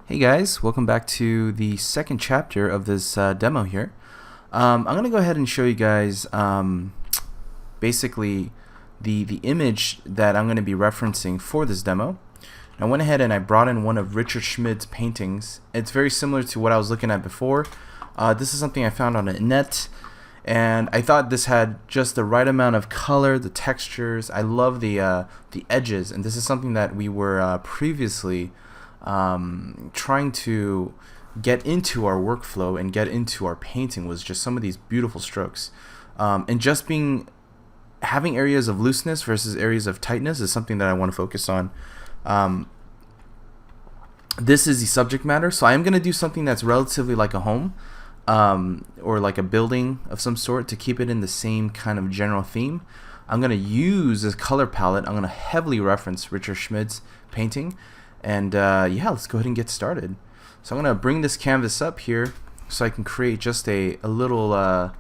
Hey guys, welcome back to the second chapter of this demo here. I'm going to go ahead and show you guys basically the image that I'm going to be referencing for this demo. I went ahead and I brought in one of Richard Schmid's paintings. It's very similar to what I was looking at before. This is something I found on the net, and I thought this had just the right amount of color, the textures. I love the edges, and this is something that we were previously trying to get into our workflow and get into our painting, was just some of these beautiful strokes, and just having areas of looseness versus areas of tightness is something that I want to focus on. This is the subject matter, so I am going to do something that's relatively like a home, or like a building of some sort, to keep it in the same kind of general theme. I'm going to use this color palette. I'm going to heavily reference Richard Schmid's painting. And yeah, let's go ahead and get started. So I'm going to bring this canvas up here so I can create just a little, I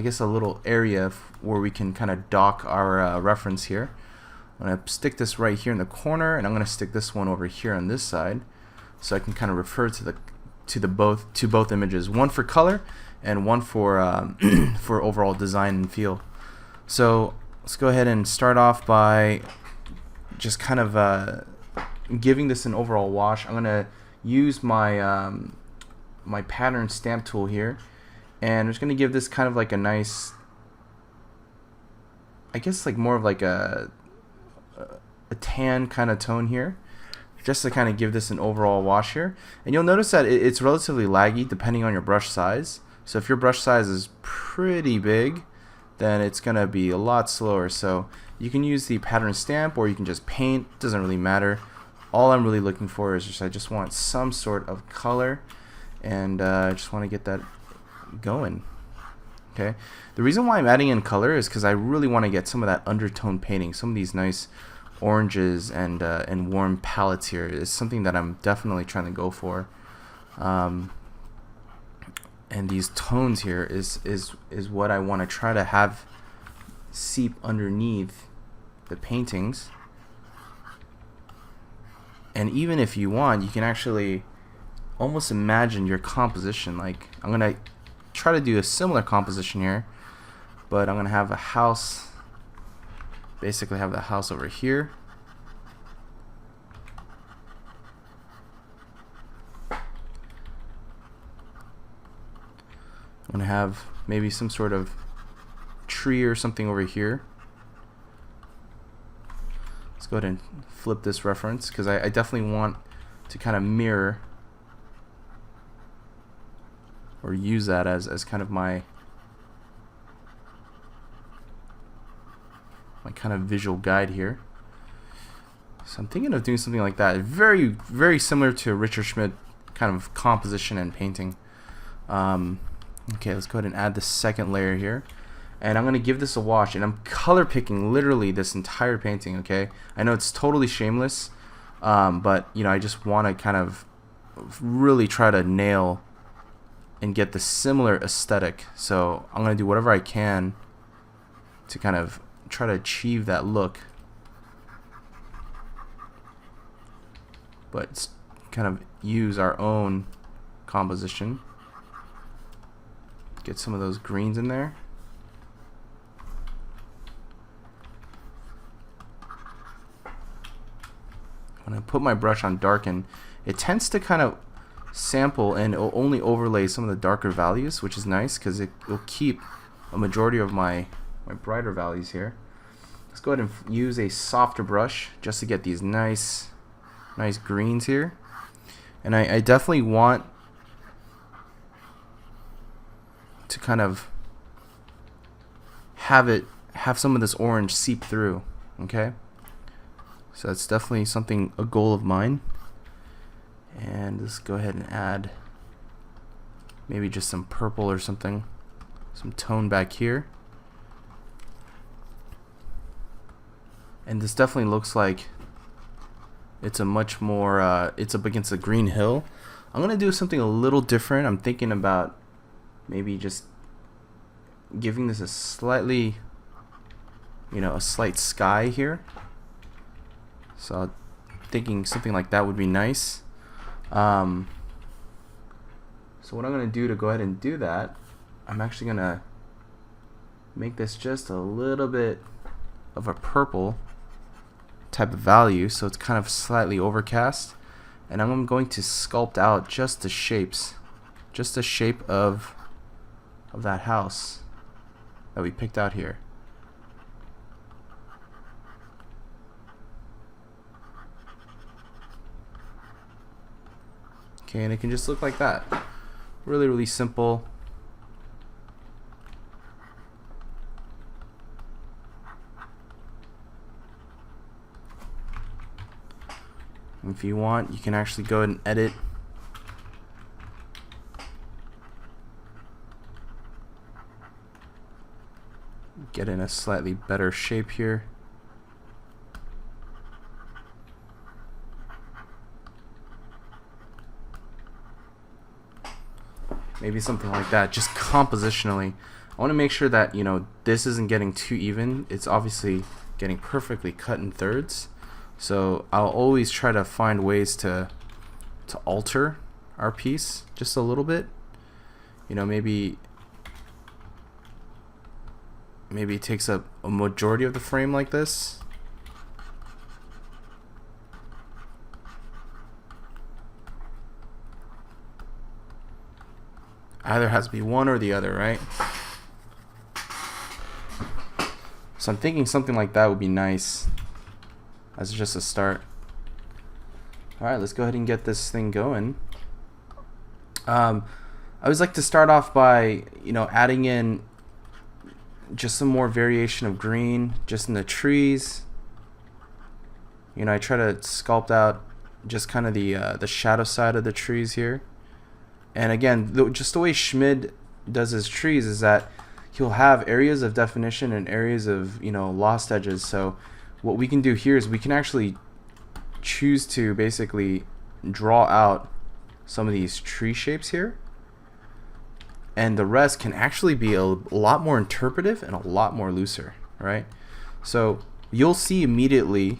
guess a little area where we can kind of dock our reference here. I'm going to stick this right here in the corner, and I'm going to stick this one over here on this side so I can kind of refer to both images, one for color and one for for overall design and feel. So let's go ahead and start off by just kind of giving this an overall wash. I'm going to use my my pattern stamp tool here, and I'm just going to give this kind of like a nice, I guess like more of like a tan kind of tone here, just to kind of give this an overall wash here. And you'll notice that it's relatively laggy depending on your brush size. So if your brush size is pretty big, then it's going to be a lot slower. So you can use the pattern stamp, or you can just paint. It doesn't really matter. All I'm really looking for is I just want some sort of color, and I just want to get that going. Okay. The reason why I'm adding in color is because I really want to get some of that undertone painting, some of these nice oranges and warm palettes here is something that I'm definitely trying to go for. And these tones here is what I want to try to have seep underneath the paintings. And even if you want, you can actually almost imagine your composition. Like, I'm going to try to do a similar composition here, but I'm going to have a house, basically have the house over here. I'm going to have maybe some sort of tree or something over here. Let's go ahead and flip this reference, because I definitely want to kind of mirror or use that as kind of my kind of visual guide here. So I'm thinking of doing something like that, very, very similar to Richard Schmid kind of composition and painting. Okay, let's go ahead and add the second layer here. And I'm going to give this a wash, and I'm color picking literally this entire painting, okay? I know it's totally shameless, but, you know, I just want to kind of really try to nail and get the similar aesthetic. So I'm going to do whatever I can to kind of try to achieve that look. But kind of use our own composition. Get some of those greens in there. When I put my brush on darken, it tends to kind of sample and it'll only overlay some of the darker values, which is nice because it'll keep a majority of my brighter values here. Let's go ahead and use a softer brush just to get these nice greens here. And I definitely want to kind of have some of this orange seep through, okay? So that's definitely a goal of mine. And let's go ahead and add maybe just some purple or something, some tone back here. And this definitely looks like it's a much more, it's up against a green hill. I'm going to do something a little different. I'm thinking about maybe just giving this a slightly, a slight sky here. So thinking something like that would be nice. So what I'm going to do to go ahead and do that, I'm actually going to make this just a little bit of a purple type of value, so it's kind of slightly overcast, and I'm going to sculpt out just the shapes, just the shape of that house that we picked out here. Okay, and it can just look like that. Really, really simple. If you want, you can actually go ahead and edit. Get in a slightly better shape here. Maybe something like that, just compositionally. I want to make sure that, you know, this isn't getting too even. It's obviously getting perfectly cut in thirds. So I'll always try to find ways to alter our piece just a little bit. You know, maybe it takes up a majority of the frame like this. Either has to be one or the other, right? So I'm thinking something like that would be nice as just a start. Alright, let's go ahead and get this thing going. I always like to start off by, you know, adding in just some more variation of green just in the trees. You know, I try to sculpt out just kind of the shadow side of the trees here. And again, just the way Schmid does his trees is that he'll have areas of definition and areas of, you know, lost edges. So what we can do here is we can actually choose to basically draw out some of these tree shapes here, and the rest can actually be a lot more interpretive and a lot more looser, right? So you'll see immediately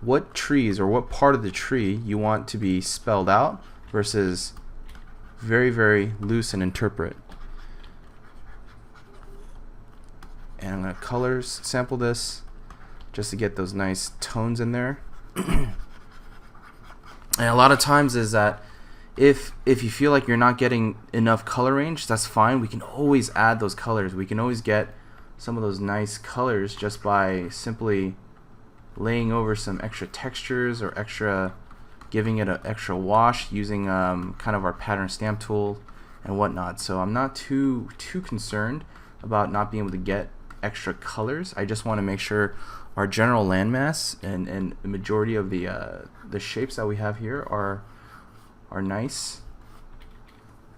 what trees or what part of the tree you want to be spelled out versus very, very loose and interpret. And I'm going to colors sample this just to get those nice tones in there. And a lot of times is that if you feel like you're not getting enough color range, that's fine. We can always add those colors. We can always get some of those nice colors just by simply laying over some extra textures or giving it an extra wash using kind of our pattern stamp tool and whatnot. So I'm not too concerned about not being able to get extra colors. I just want to make sure our general landmass and the majority of the shapes that we have here are nice,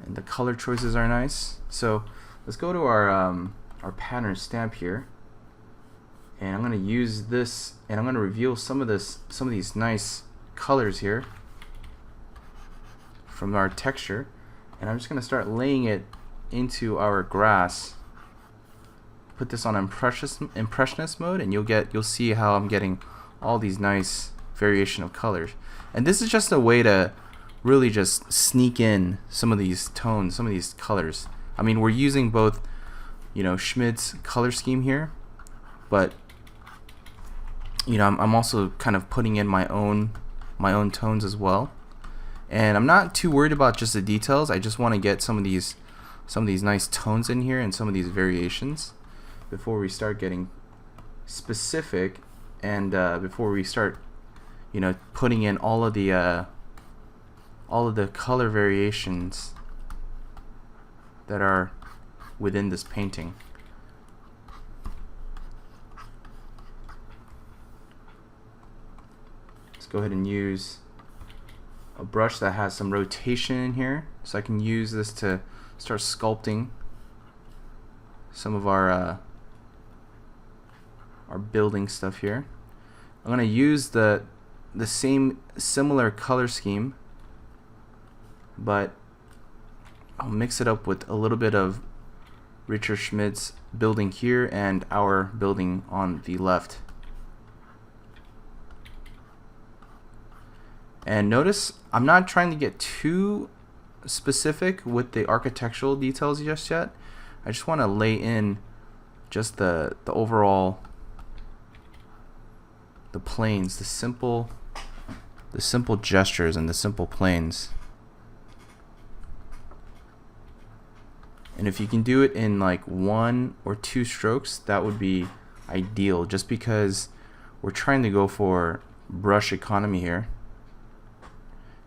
and the color choices are nice. So let's go to our pattern stamp here, and I'm going to use this, and I'm going to reveal some of these nice colors here from our texture, and I'm just going to start laying it into our grass. Put this on impressionist mode, and you'll see how I'm getting all these nice variation of colors. And this is just a way to really just sneak in some of these tones, some of these colors. I mean, we're using both, you know, Schmid's color scheme here, but you know, I'm also kind of putting in my own tones as well. And I'm not too worried about just the details. I just want to get some of these nice tones in here and some of these variations before we start getting specific, and before we start, you know, putting in all of the color variations that are within this painting. Let's go ahead and use a brush that has some rotation in here, so I can use this to start sculpting some of our building stuff here. I'm going to use the similar color scheme, but I'll mix it up with a little bit of Richard Schmid's building here and our building on the left. And notice I'm not trying to get too specific with the architectural details just yet. I just want to lay in just the overall, the planes, the simple gestures and the simple planes. And if you can do it in like 1 or 2 strokes, that would be ideal, just because we're trying to go for brush economy here,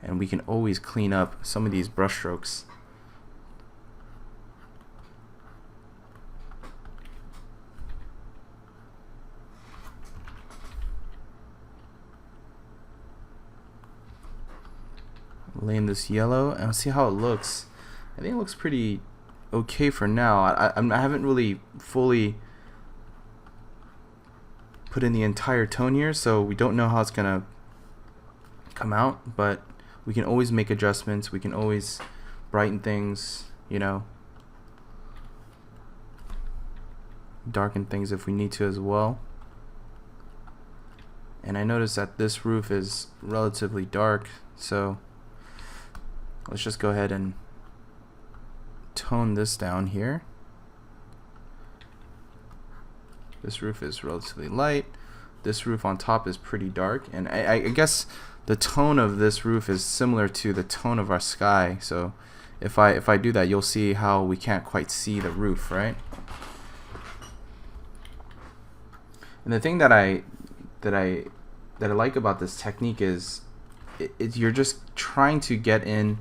and we can always clean up some of these brush strokes. Lay in this yellow and see how it looks. I think it looks pretty okay for now. I haven't really fully put in the entire tone here, so we don't know how it's gonna come out, but we can always make adjustments. We can always brighten things, you know, darken things if we need to as well. And I notice that this roof is relatively dark, so let's just go ahead and tone this down here. This roof is relatively light. This roof on top is pretty dark, and I guess the tone of this roof is similar to the tone of our sky. So if I do that, you'll see how we can't quite see the roof, right? And the thing that I like about this technique is you're just trying to get in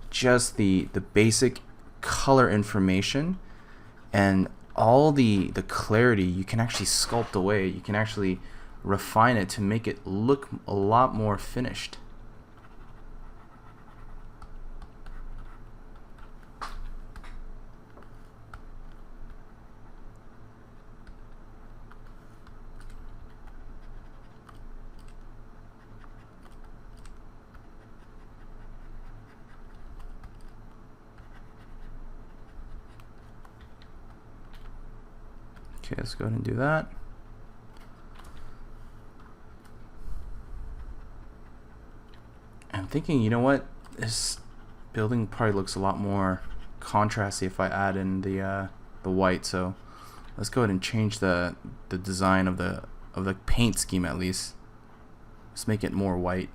just the basic color information, and all the clarity you can actually sculpt away. You can actually refine it to make it look a lot more finished. Okay, let's go ahead and do that. I'm thinking, you know what? This building probably looks a lot more contrasty if I add in the white. So let's go ahead and change the design of the paint scheme at least. Let's make it more white.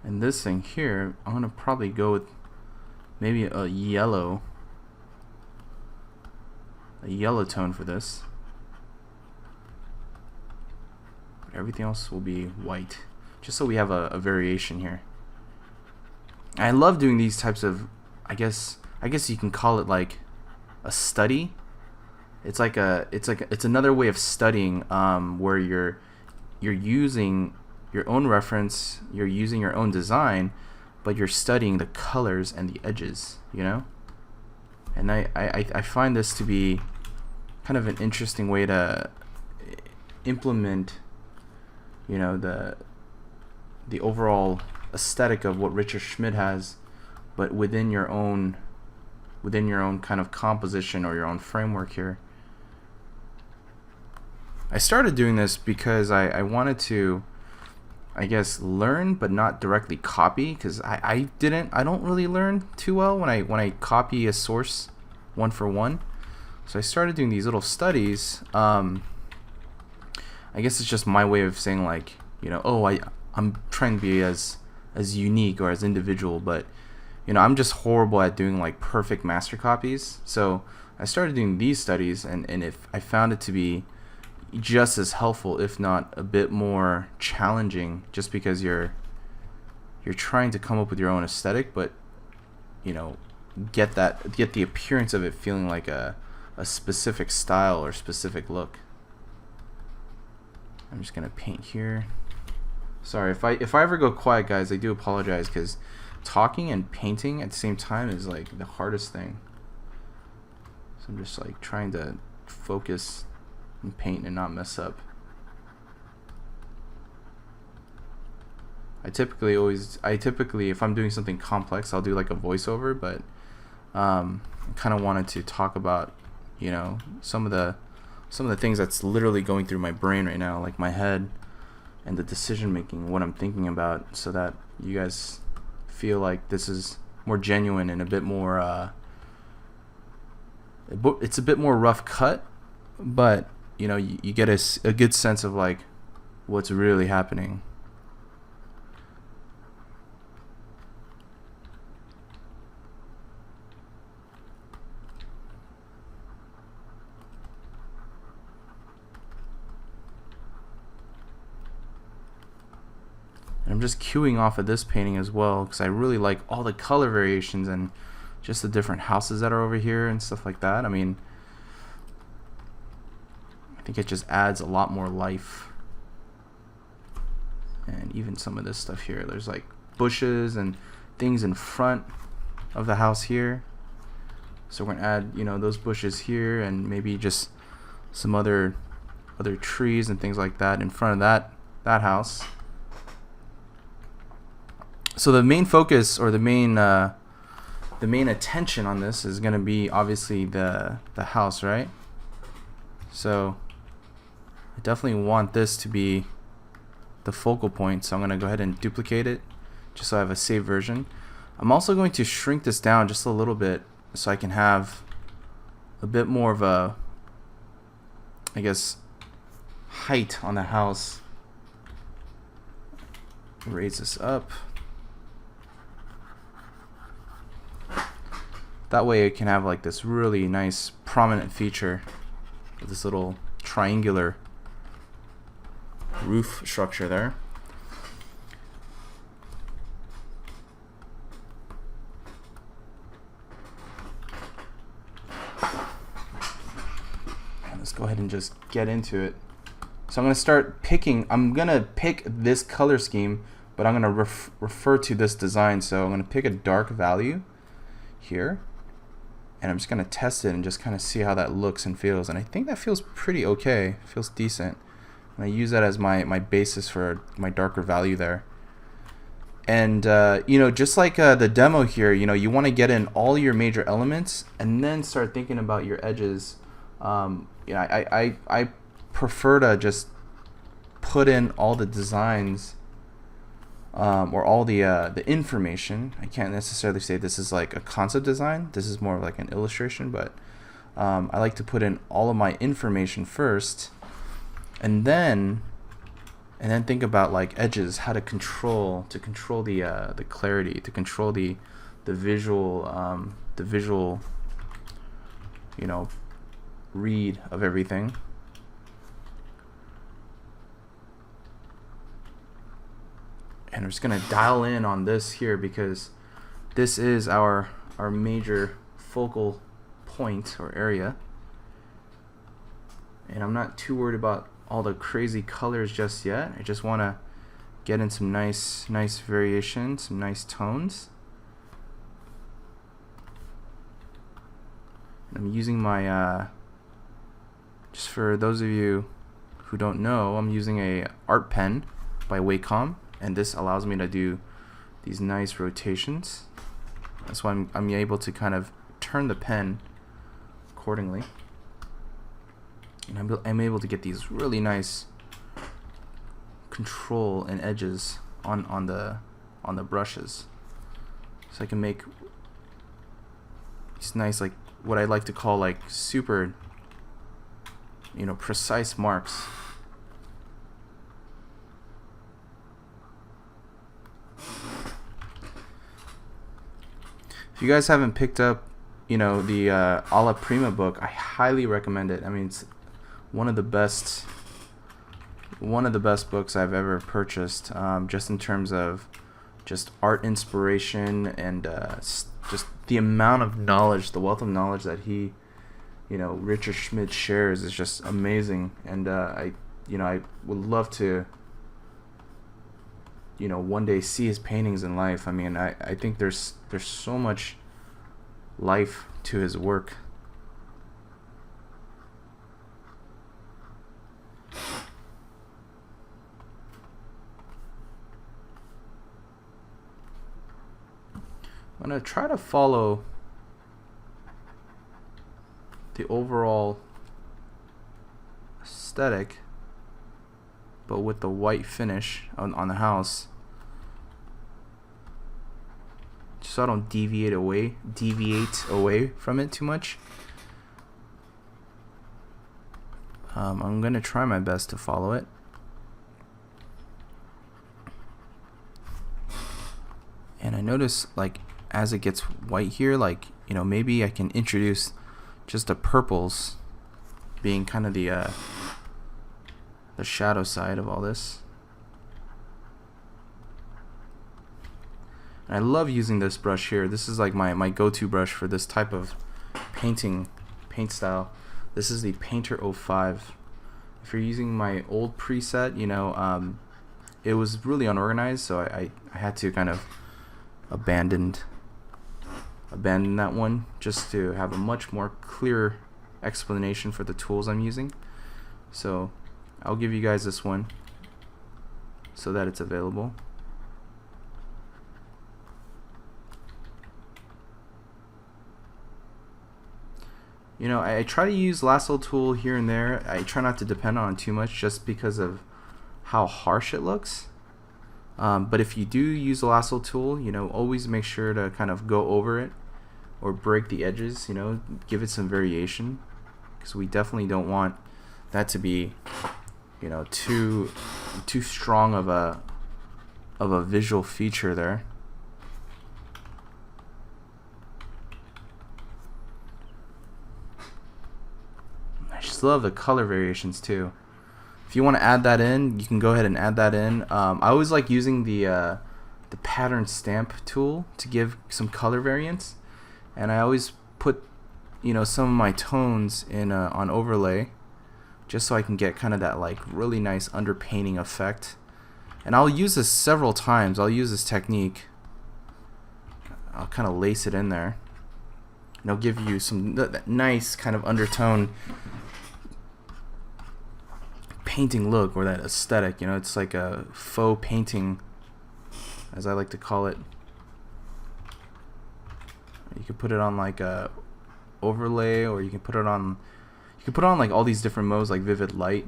And this thing here, I'm gonna probably go with maybe a yellow tone for this. But everything else will be white, just so we have a variation here. I love doing these types of, I guess you can call it like a study. It's another way of studying, where you're using your own reference, you're using your own design, but you're studying the colors and the edges, you know? And I find this to be kind of an interesting way to implement, you know, the overall aesthetic of what Richard Schmid has, but within your own kind of composition or your own framework here. I started doing this because I wanted to, I guess, learn but not directly copy, because I don't really learn too well when I copy a source one for one. So I started doing these little studies. I guess it's just my way of saying, like, you know, oh, I'm trying to be as unique or as individual, but you know, I'm just horrible at doing like perfect master copies. So I started doing these studies, and if I found it to be just as helpful, if not a bit more challenging, just because you're trying to come up with your own aesthetic, but you know, get the appearance of it feeling like a specific style or specific look. I'm just gonna paint here. Sorry if I ever go quiet, guys, I do apologize, because talking and painting at the same time is like the hardest thing. So I'm just like trying to focus and paint and not mess up. I typically, if I'm doing something complex, I'll do like a voiceover, but I kind of wanted to talk about, you know, some of the things that's literally going through my brain right now, like my head and the decision making, what I'm thinking about, so that you guys feel like this is more genuine and a bit more it's a bit more rough cut, but you know, you get a good sense of like what's really happening. And I'm just queuing off of this painting as well because I really like all the color variations and just the different houses that are over here and stuff like that. I mean, I think it just adds a lot more life. And even some of this stuff here, there's like bushes and things in front of the house here. So we're gonna add, you know, those bushes here and maybe just some other trees and things like that in front of that house. So the main focus, or the main attention on this is going to be obviously the house, right? So I definitely want this to be the focal point, so I'm going to go ahead and duplicate it just so I have a saved version. I'm also going to shrink this down just a little bit so I can have a bit more of a, I guess, height on the house. Raise this up. That way it can have like this really nice prominent feature with this little triangular roof structure there. And let's go ahead and just get into it. So I'm going to start picking. I'm going to pick this color scheme, but I'm going to refer to this design. So I'm going to pick a dark value here. And I'm just going to test it and just kind of see how that looks and feels. And I think that feels pretty okay. Feels decent. And I use that as my basis for my darker value there. And, you know, just like the demo here, you know, you want to get in all your major elements and then start thinking about your edges. You know, I prefer to just put in all the designs or all the information. I can't necessarily say this is like a concept design. This is more like an illustration, but I like to put in all of my information first, and then think about like edges, how to control the clarity, to control the visual you know, read of everything. And I'm just gonna dial in on this here because this is our major focal point or area, and I'm not too worried about all the crazy colors just yet. I just want to get in some nice variation, some nice tones. And I'm using my just for those of you who don't know, I'm using a art pen by Wacom. And this allows me to do these nice rotations. That's why I'm able to kind of turn the pen accordingly. And I'm able to get these really nice control and edges on the brushes. So I can make these nice, like what I like to call like super, you know, precise marks. If you guys haven't picked up, you know, the Alla Prima book, I highly recommend it. I mean, it's one of the best books I've ever purchased, just in terms of just art inspiration and just the amount of knowledge, the wealth of knowledge that he, you know, Richard Schmidt shares is just amazing. And I would love to, you know, one day see his paintings in life. I mean, I think there's so much life to his work. I'm going to try to follow the overall aesthetic, but with the white finish on the house, just so I don't deviate away from it too much. I'm gonna try my best to follow it. And I notice, like, as it gets white here, like, you know, maybe I can introduce just the purples being kind of the shadow side of all this. And I love using this brush here. This is like my go-to brush for this type of paint style. This is the Painter 05. If you're using my old preset, you know, it was really unorganized, so I had to kind of abandon that one just to have a much more clear explanation for the tools I'm using. So I'll give you guys this one so that it's available. You know, I try to use lasso tool here and there. I try not to depend on it too much just because of how harsh it looks. But if you do use a lasso tool, you know, always make sure to kind of go over it or break the edges, you know, give it some variation, because we definitely don't want that to be, you know, too strong of a visual feature there. I just love the color variations too. If you want to add that in, you can go ahead and add that in. I always like using the pattern stamp tool to give some color variance, and I always put, you know, some of my tones in on overlay, just so I can get kind of that like really nice underpainting effect. And I'll use this several times. I'll use this technique. I'll kind of lace it in there, and it'll give you some that nice kind of undertone painting look, or that aesthetic. You know, it's like a faux painting, as I like to call it. You can put it on like a overlay, or you can put it on like all these different modes like vivid light,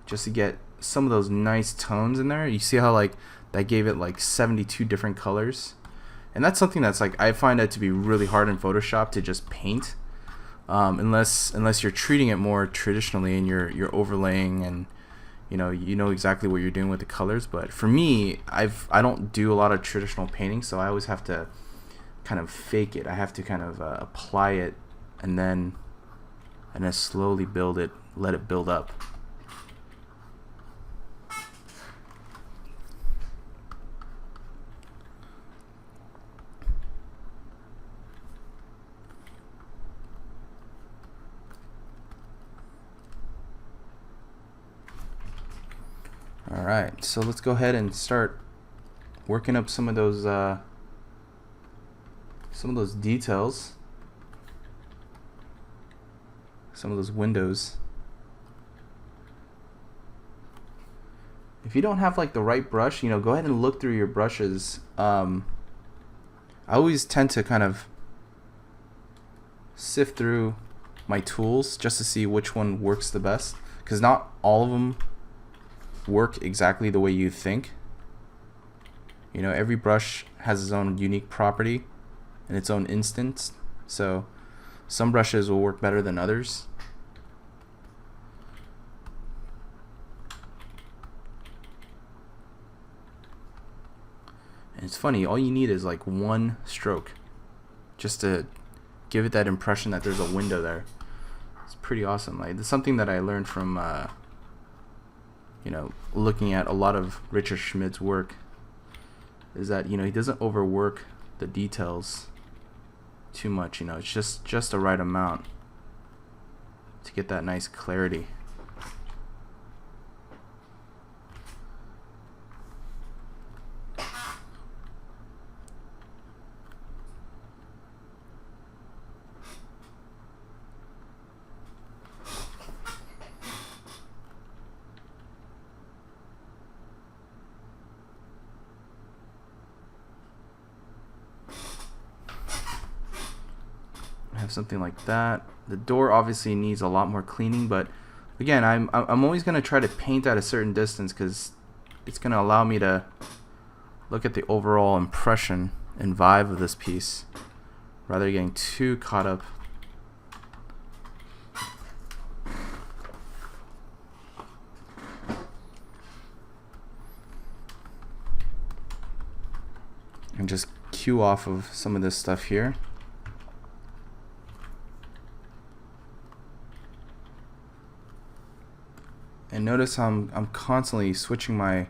just to get some of those nice tones in there. You see how like that gave it like 72 different colors, and that's something that's like, I find that to be really hard in Photoshop to just paint. Unless you're treating it more traditionally and you're overlaying, and you know exactly what you're doing with the colors. But for me, I don't do a lot of traditional painting, so I always have to kind of fake it. I have to kind of apply it and then slowly build it, let it build up. Alright, so let's go ahead and start working up some of those details, some of those windows. If you don't have like the right brush, you know, go ahead and look through your brushes. I always tend to kind of sift through my tools just to see which one works the best, because not all of them work exactly the way you think. You know, every brush has its own unique property and its own instance, so some brushes will work better than others. And it's funny, all you need is like one stroke just to give it that impression that there's a window there. It's pretty awesome. Like, it's something that I learned from you know, looking at a lot of Richard Schmidt's work, is that, you know, he doesn't overwork the details too much. You know, it's just the right amount to get that nice clarity. have something like that. The door obviously needs a lot more cleaning, but again, I'm always gonna try to paint at a certain distance because it's gonna allow me to look at the overall impression and vibe of this piece rather than getting too caught up. And just cue off of some of this stuff here. And notice how I'm constantly switching my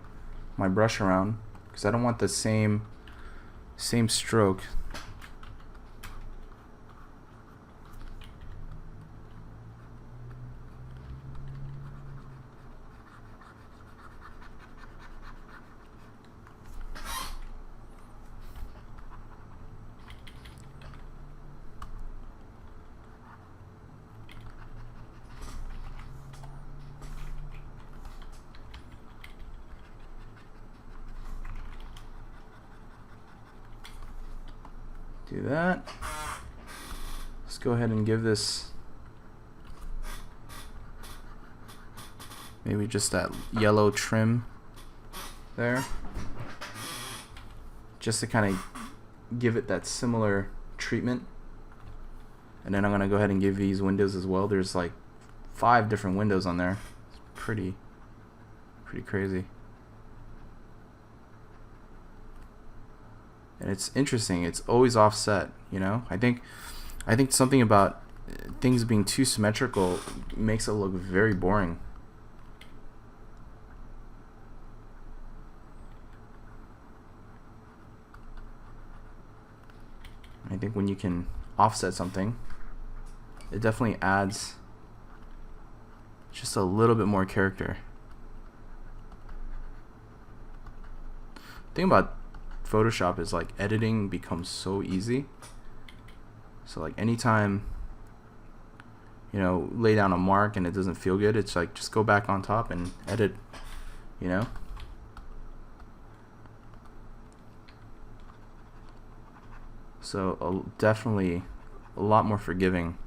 brush around because I don't want the same stroke. Do that. Let's go ahead and give this maybe just that yellow trim there, just to kind of give it that similar treatment. And then I'm gonna go ahead and give these windows as well. There's like 5 different windows on there. It's pretty crazy. And it's interesting, it's always offset, you know? I think something about things being too symmetrical makes it look very boring. I think when you can offset something, it definitely adds just a little bit more character. The thing about Photoshop is like editing becomes so easy. So like anytime, you know, lay down a mark and it doesn't feel good, it's like just go back on top and edit, you know. So definitely a lot more forgiving.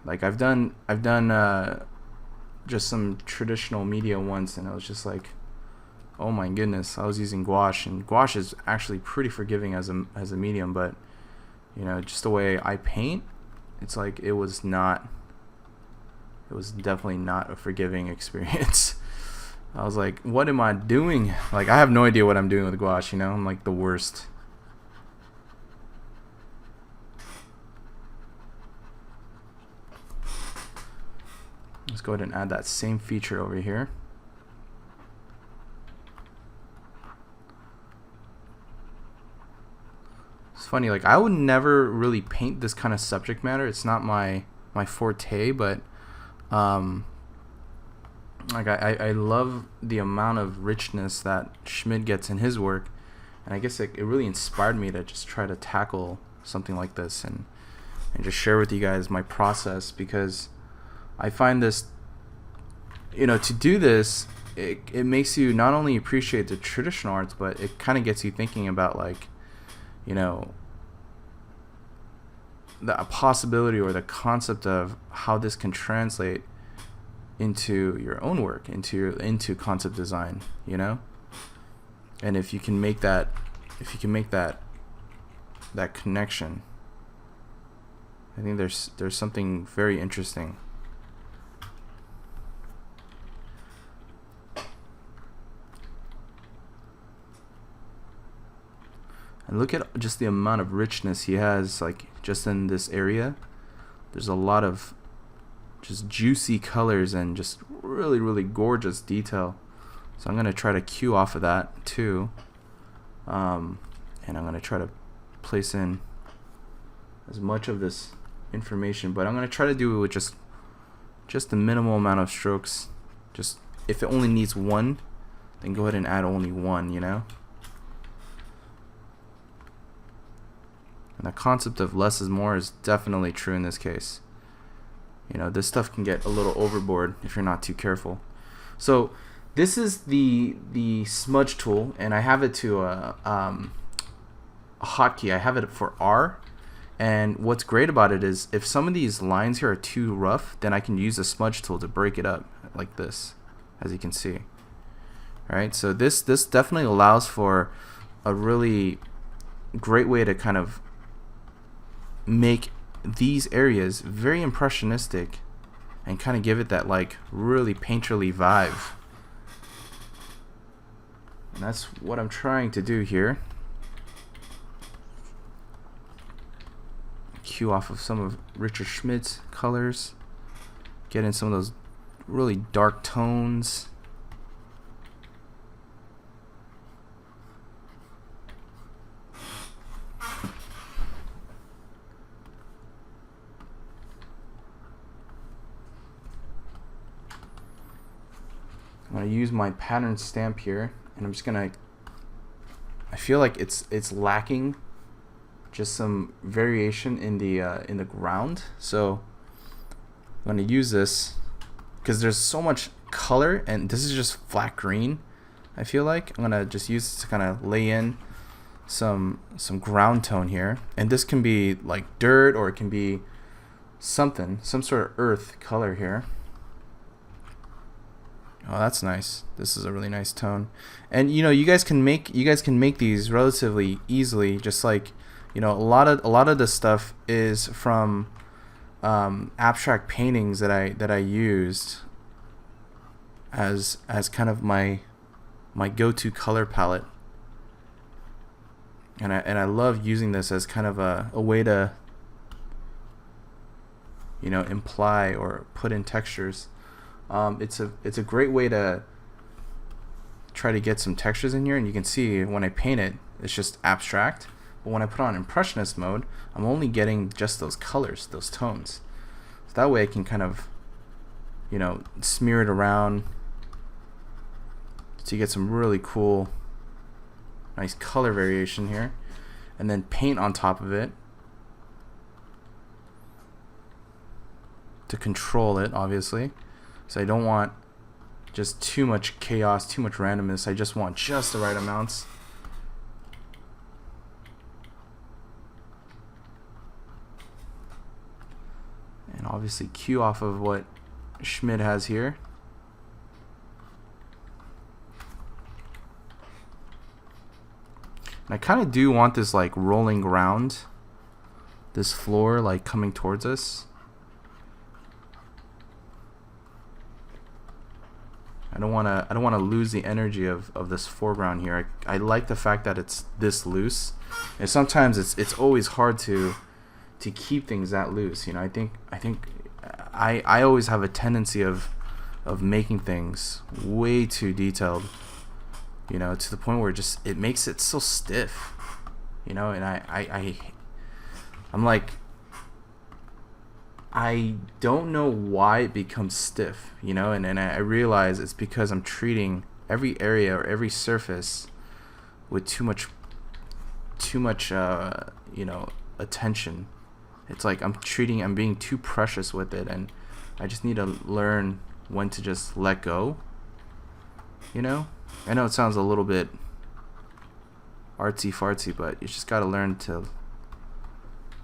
Like I've done just some traditional media once, and I was just like, oh my goodness, I was using gouache, and gouache is actually pretty forgiving as a medium, but you know, just the way I paint, it's like it was definitely not a forgiving experience. I was like, what am I doing? Like, I have no idea what I'm doing with gouache, you know? I'm like the worst. Let's go ahead and add that same feature over here. It's funny, like I would never really paint this kind of subject matter. It's not my forte, but like I love the amount of richness that Schmid gets in his work, and I guess it really inspired me to just try to tackle something like this and just share with you guys my process, because I find this, you know, to do this, it makes you not only appreciate the traditional arts, but it kind of gets you thinking about, like, you know, the possibility or the concept of how this can translate into your own work, into concept design, you know. And if you can make that connection, I think there's something very interesting. And look at just the amount of richness he has, like just in this area. There's a lot of just juicy colors and just really, really gorgeous detail. So I'm gonna try to cue off of that too, and I'm gonna try to place in as much of this information, but I'm gonna try to do it with just the minimal amount of strokes. Just if it only needs one, then go ahead and add only one, you know. And the concept of less is more is definitely true in this case. You know, this stuff can get a little overboard if you're not too careful. So this is the smudge tool, and I have it to a hotkey. I have it for R. And what's great about it is if some of these lines here are too rough, then I can use the smudge tool to break it up like this, as you can see. Alright, so this definitely allows for a really great way to kind of make these areas very impressionistic and kind of give it that like really painterly vibe. And that's what I'm trying to do here. Cue off of some of Richard Schmidt's colors, get in some of those really dark tones. I'm going to use my pattern stamp here, and I'm just going to, I feel like it's lacking just some variation in the ground, so I'm going to use this because there's so much color, and this is just flat green. I feel like I'm going to just use this to kind of lay in some ground tone here, and this can be like dirt, or it can be something, some sort of earth color here. Oh, that's nice. This is a really nice tone. And you know, you guys can make these relatively easily. Just like, you know, a lot of the stuff is from abstract paintings that I used as kind of my go-to color palette. And I love using this as kind of a way to, you know, imply or put in textures. It's a great way to try to get some textures in here, and you can see when I paint it, it's just abstract. But when I put on impressionist mode, I'm only getting just those colors, those tones. So that way I can kind of, you know, smear it around so you get some really cool, nice color variation here, and then paint on top of it to control it, obviously. So I don't want just too much chaos, too much randomness. I just want just the right amounts. And obviously cue off of what Schmidt has here. And I kind of do want this like rolling ground, this floor like coming towards us. I don't want to lose the energy of this foreground here. I like the fact that it's this loose, and sometimes it's always hard to keep things that loose. You know, I think I always have a tendency of making things way too detailed. You know, to the point where it makes it so stiff. You know, and I'm like, I don't know why it becomes stiff, you know, and I realize it's because I'm treating every area or every surface with too much you know, attention. It's like I'm being too precious with it, and I just need to learn when to just let go, you know. I know it sounds a little bit artsy fartsy, but you just gotta learn to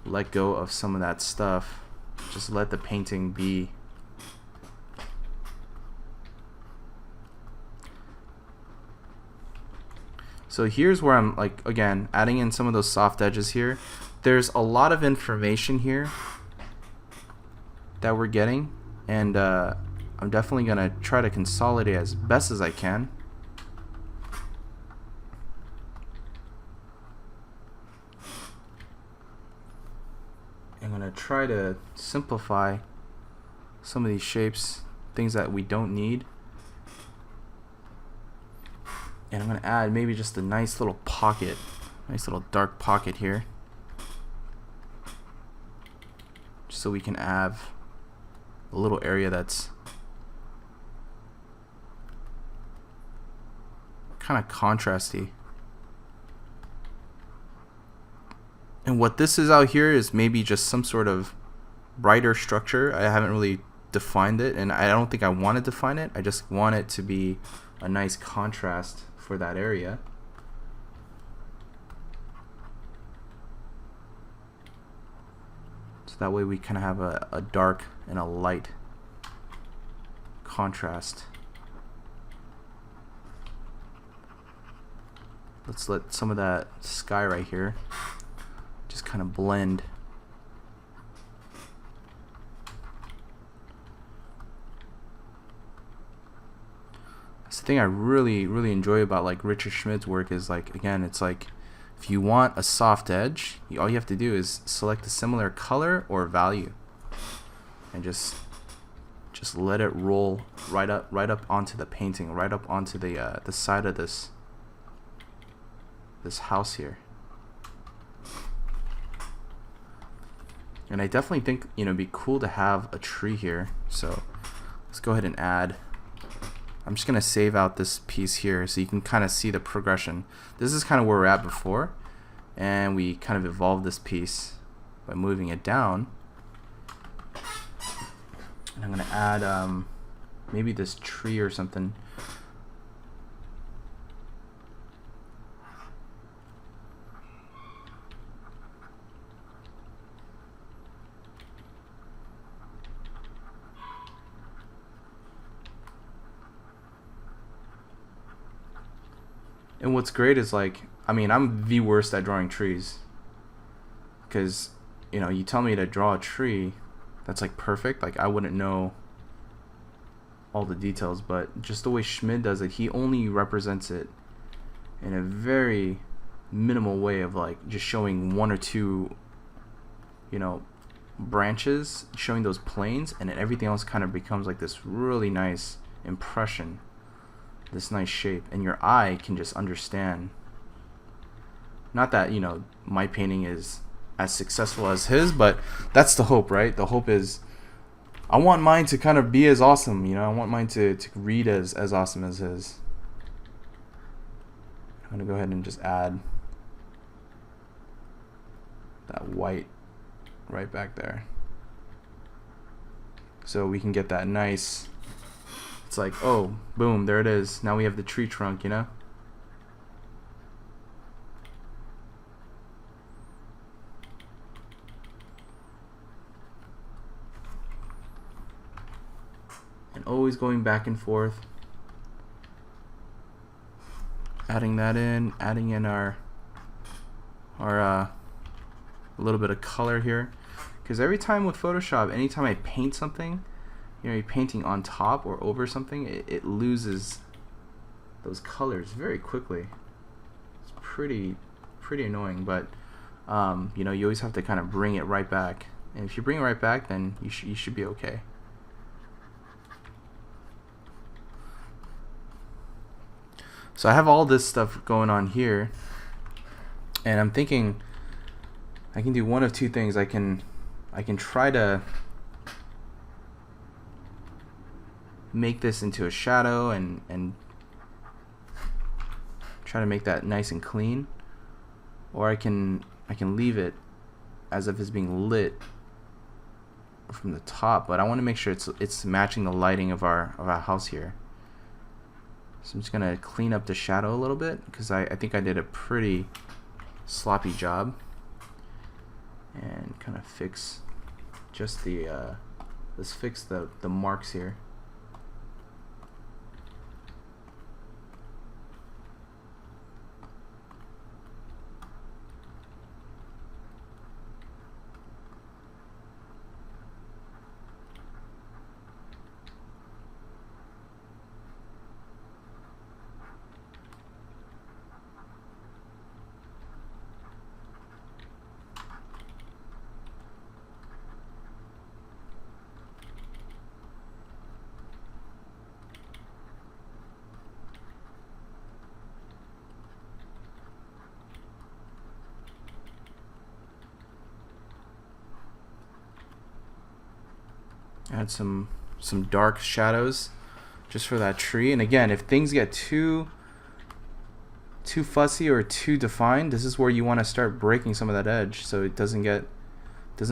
let go of some of that stuff. Just let the painting be. So here's where I'm like, again, adding in some of those soft edges here. There's a lot of information here that we're getting, and I'm definitely gonna try to consolidate as best as I can. I'm going to try to simplify some of these shapes, things that we don't need. And I'm going to add maybe just a nice little pocket, nice little dark pocket here, just so we can have a little area that's kind of contrasty. And what this is out here is maybe just some sort of brighter structure. I haven't really defined it, and I don't think I want to define it. I just want it to be a nice contrast for that area. that way we kind of have a dark and a light contrast. Let's let some of that sky right here just kind of blend. That's the thing I really enjoy about like Richard Schmid's work is like, again, it's like if you want a soft edge, all you have to do is select a similar color or value and just let it roll right up onto the painting, right up onto the side of this house here. And I definitely think, you know, it'd be cool to have a tree here. So let's go ahead and add. I'm just gonna save out this piece here so you can kind of see the progression. This is kind of where we're at before, and we kind of evolved this piece by moving it down. And I'm gonna add maybe this tree or something. And what's great is like, I mean, I'm the worst at drawing trees, because, you know, you tell me to draw a tree that's like perfect, like I wouldn't know all the details, but just the way Schmid does it, he only represents it in a very minimal way of like just showing one or two, you know, branches, showing those planes, and then everything else kind of becomes like this really nice impression, this nice shape, and your eye can just understand. Not that, you know, my painting is as successful as his, but that's the hope, right? The hope is I want mine to kind of be as awesome, you know, I want mine to read as awesome as his. I'm gonna go ahead and just add that white right back there, so we can get that nice, it's like, oh, boom, there it is. Now we have the tree trunk, you know? And always going back and forth, adding that in, adding in our a little bit of color here, because every time with Photoshop, anytime I paint something, you know, you're painting on top or over something, it loses those colors very quickly. It's pretty annoying, but you know, you always have to kind of bring it right back, and if you bring it right back, then you should be okay. So I have all this stuff going on here, and I'm thinking I can do one of two things. I can try to make this into a shadow and try to make that nice and clean, or I can leave it as if it's being lit from the top, but I want to make sure it's matching the lighting of our house here. So I'm just gonna clean up the shadow a little bit, because I think I did a pretty sloppy job, and kind of fix just the let's fix the marks here. Add some dark shadows just for that tree. And again, if things get too fussy or too defined, this is where you want to start breaking some of that edge, so it doesn't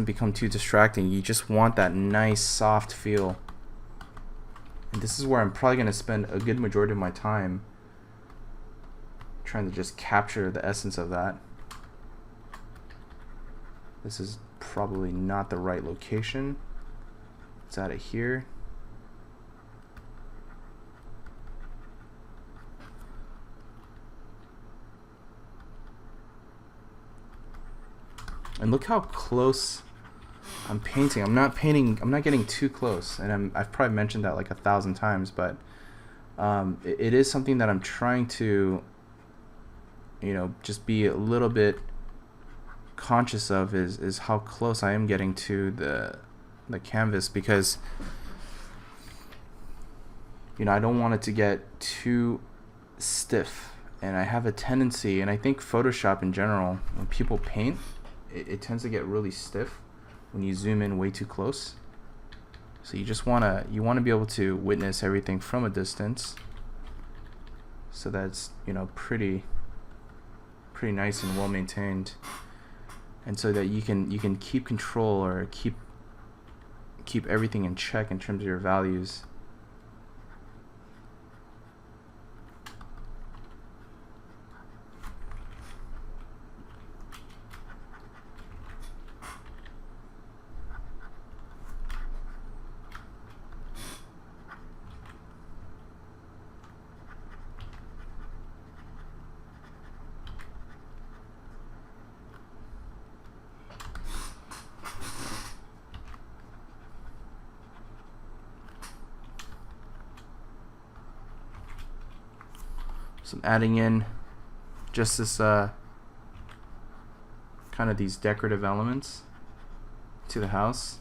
become too distracting. You just want that nice soft feel. And this is where I'm probably going to spend a good majority of my time trying to just capture the essence of that. This is probably not the right location. It's out of here. And look how close I'm painting. I'm not getting too close. And I've probably mentioned that like 1,000 times, but it is something that I'm trying to, you know, just be a little bit conscious of is how close I am getting to the canvas, because, you know, I don't want it to get too stiff. And I have a tendency, and I think Photoshop in general, when people paint, it tends to get really stiff when you zoom in way too close. So you want to be able to witness everything from a distance, so that's, you know, pretty nice and well maintained, and so that you can keep control, or keep everything in check in terms of your values. So I'm adding in just this kind of these decorative elements to the house.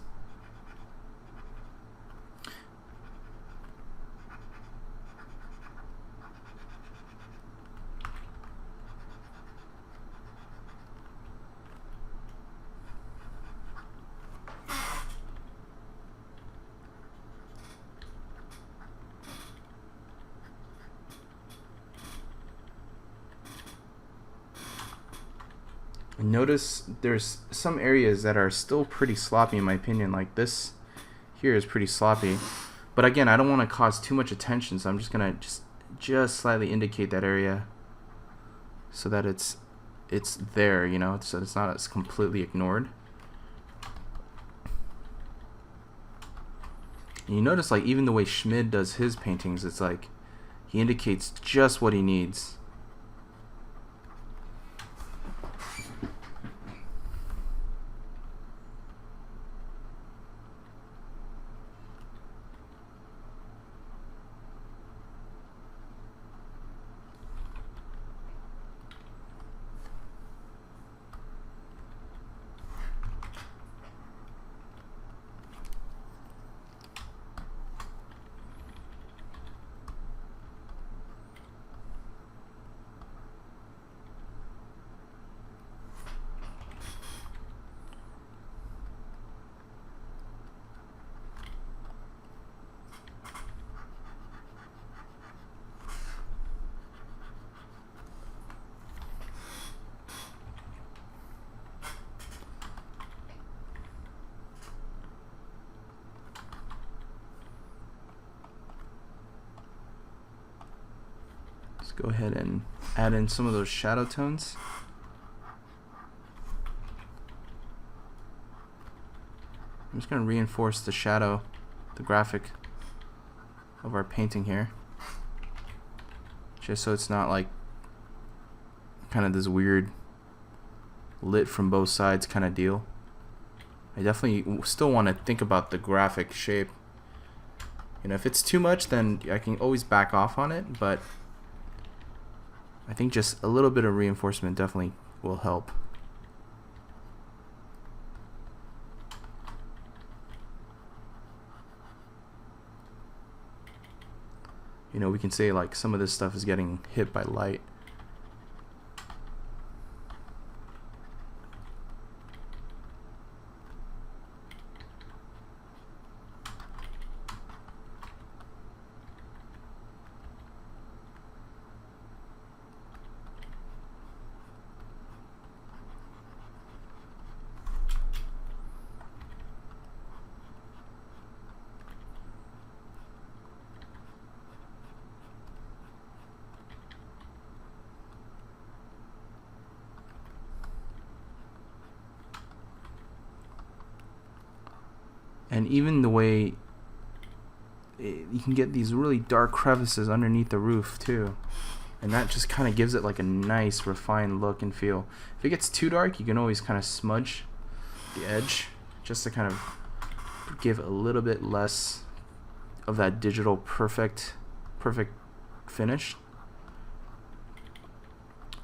Notice there's some areas that are still pretty sloppy in my opinion. Like this here is pretty sloppy, but again, I don't want to cause too much attention, so I'm just gonna just slightly indicate that area so that it's there, you know, so it's not as completely ignored. And you notice, like, even the way Schmid does his paintings, it's like he indicates just what he needs. Go ahead and add in some of those shadow tones. I'm just going to reinforce the shadow, the graphic of our painting here, just so it's not like kind of this weird lit from both sides kind of deal. I definitely still want to think about the graphic shape. You know, if it's too much, then I can always back off on it, but I think just a little bit of reinforcement definitely will help. You know, we can say like some of this stuff is getting hit by light. And even the way you can get these really dark crevices underneath the roof too, and that just kind of gives it like a nice refined look and feel. If it gets too dark, you can always kind of smudge the edge just to kind of give a little bit less of that digital perfect finish.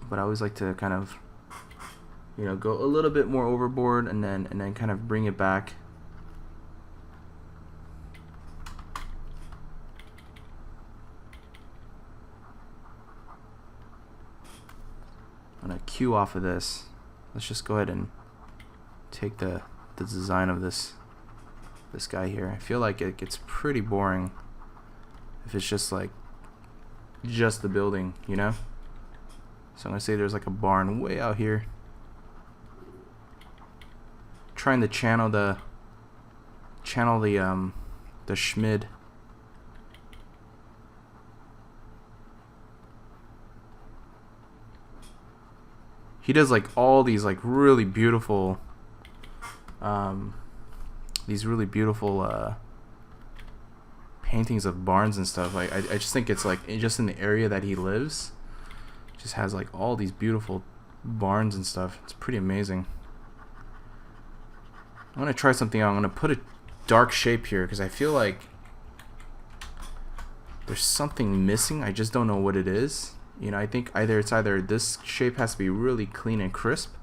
But I always like to kind of, you know, go a little bit more overboard and then kind of bring it back. I'm gonna cue off of this. Let's just go ahead and take the design of this guy here. I feel like it gets pretty boring if it's just like just the building, you know? So I'm gonna say there's like a barn way out here. Trying to channel the Schmid. He does like all these like really beautiful paintings of barns and stuff. Like I just think it's like just in the area that he lives, just has like all these beautiful barns and stuff. It's pretty amazing. I'm gonna try something out. I'm gonna put a dark shape here because I feel like there's something missing. I just don't know what it is. You know, I think either this shape has to be really clean and crisp,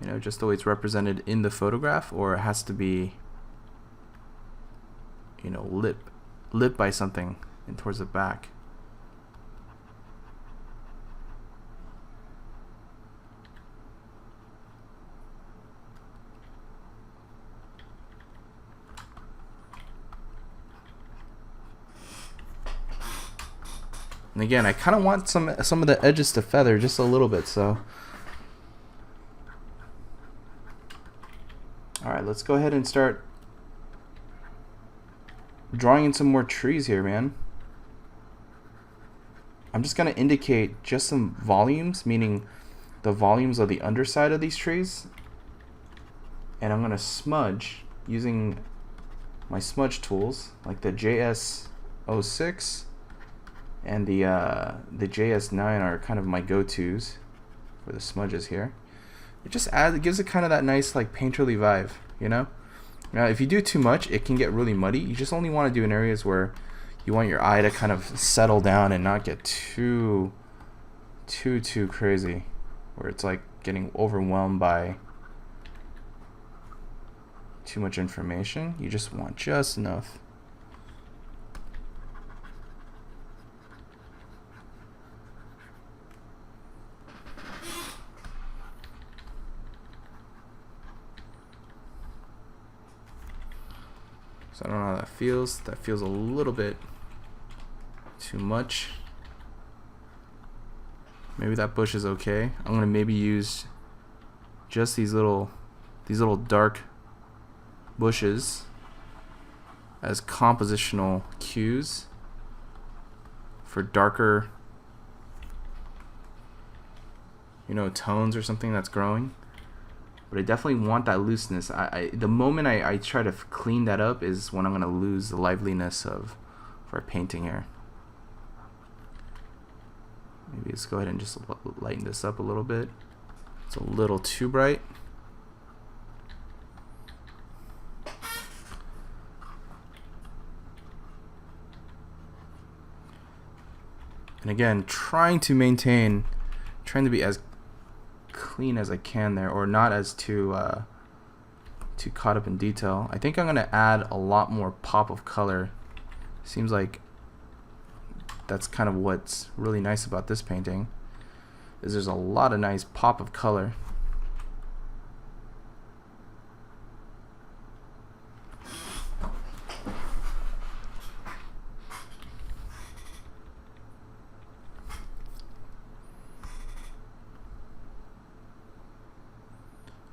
you know, just the way it's represented in the photograph, or it has to be, you know, lit by something and towards the back. And again, I kind of want some of the edges to feather just a little bit, so. Alright, let's go ahead and start drawing in some more trees here, man. I'm just going to indicate just some volumes, meaning the volumes of the underside of these trees. And I'm going to smudge using my smudge tools, like the JS06 and the JS9 are kind of my go-tos for the smudges here. It gives it kind of that nice like painterly vibe, you know? Now if you do too much, it can get really muddy. You just only want to do in areas where you want your eye to kind of settle down and not get too crazy, where it's like getting overwhelmed by too much information. You just want just enough. So I don't know how that feels. That feels a little bit too much. Maybe that bush is okay. I'm gonna maybe use just these little dark bushes as compositional cues for darker, you know, tones or something that's growing. But I definitely want that looseness. The moment I try to clean that up is when I'm gonna lose the liveliness of our painting here. Maybe let's go ahead and just lighten this up a little bit. It's a little too bright. And again, trying to be as clean as I can there, or not as too caught up in detail. I think I'm gonna add a lot more pop of color. Seems like that's kind of what's really nice about this painting, is there's a lot of nice pop of color.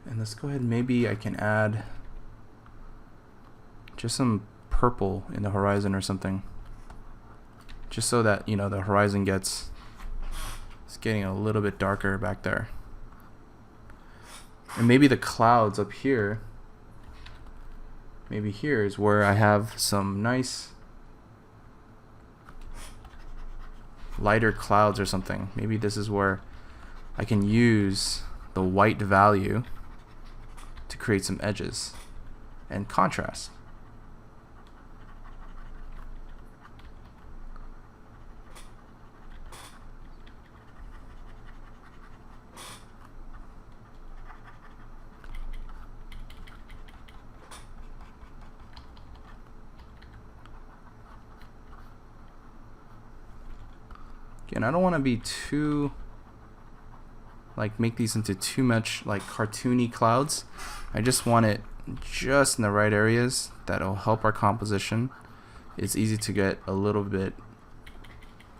And let's go ahead, maybe I can add just some purple in the horizon or something, just so that, you know, the horizon it's getting a little bit darker back there. And maybe the clouds up here, maybe here is where I have some nice lighter clouds or something. Maybe this is where I can use the white value to create some edges and contrast. Again, I don't want to be too, like, make these into too much like cartoony clouds. I just want it just in the right areas that'll help our composition. It's easy to get a little bit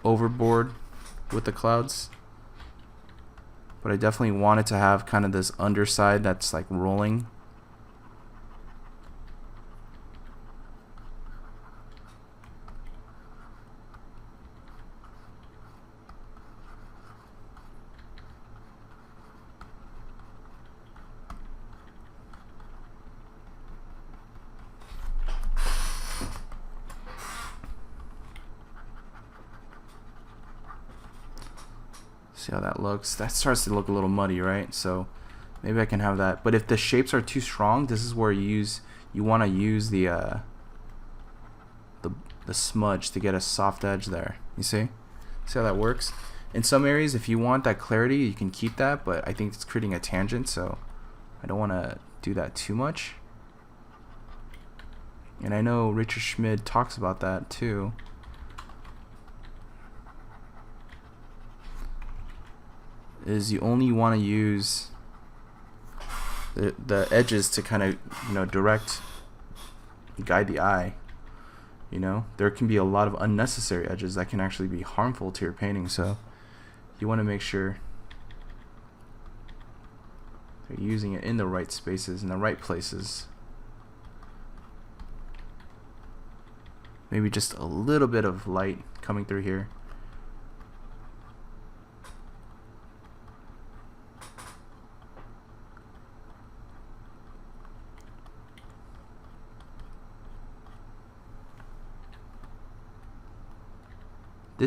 overboard with the clouds, but I definitely want it to have kind of this underside that's like rolling. See how that looks? That starts to look a little muddy, right? So maybe I can have that. But if the shapes are too strong, this is where you want to use the smudge to get a soft edge there. You see how that works? In some areas, if you want that clarity, you can keep that, but I think it's creating a tangent, so I don't want to do that too much. And I know Richard Schmid talks about that too. Is you only want to use the edges to kind of, you know, direct, guide the eye. You know, there can be a lot of unnecessary edges that can actually be harmful to your painting, so you want to make sure you're using it in the right spaces, in the right places. Maybe just a little bit of light coming through here.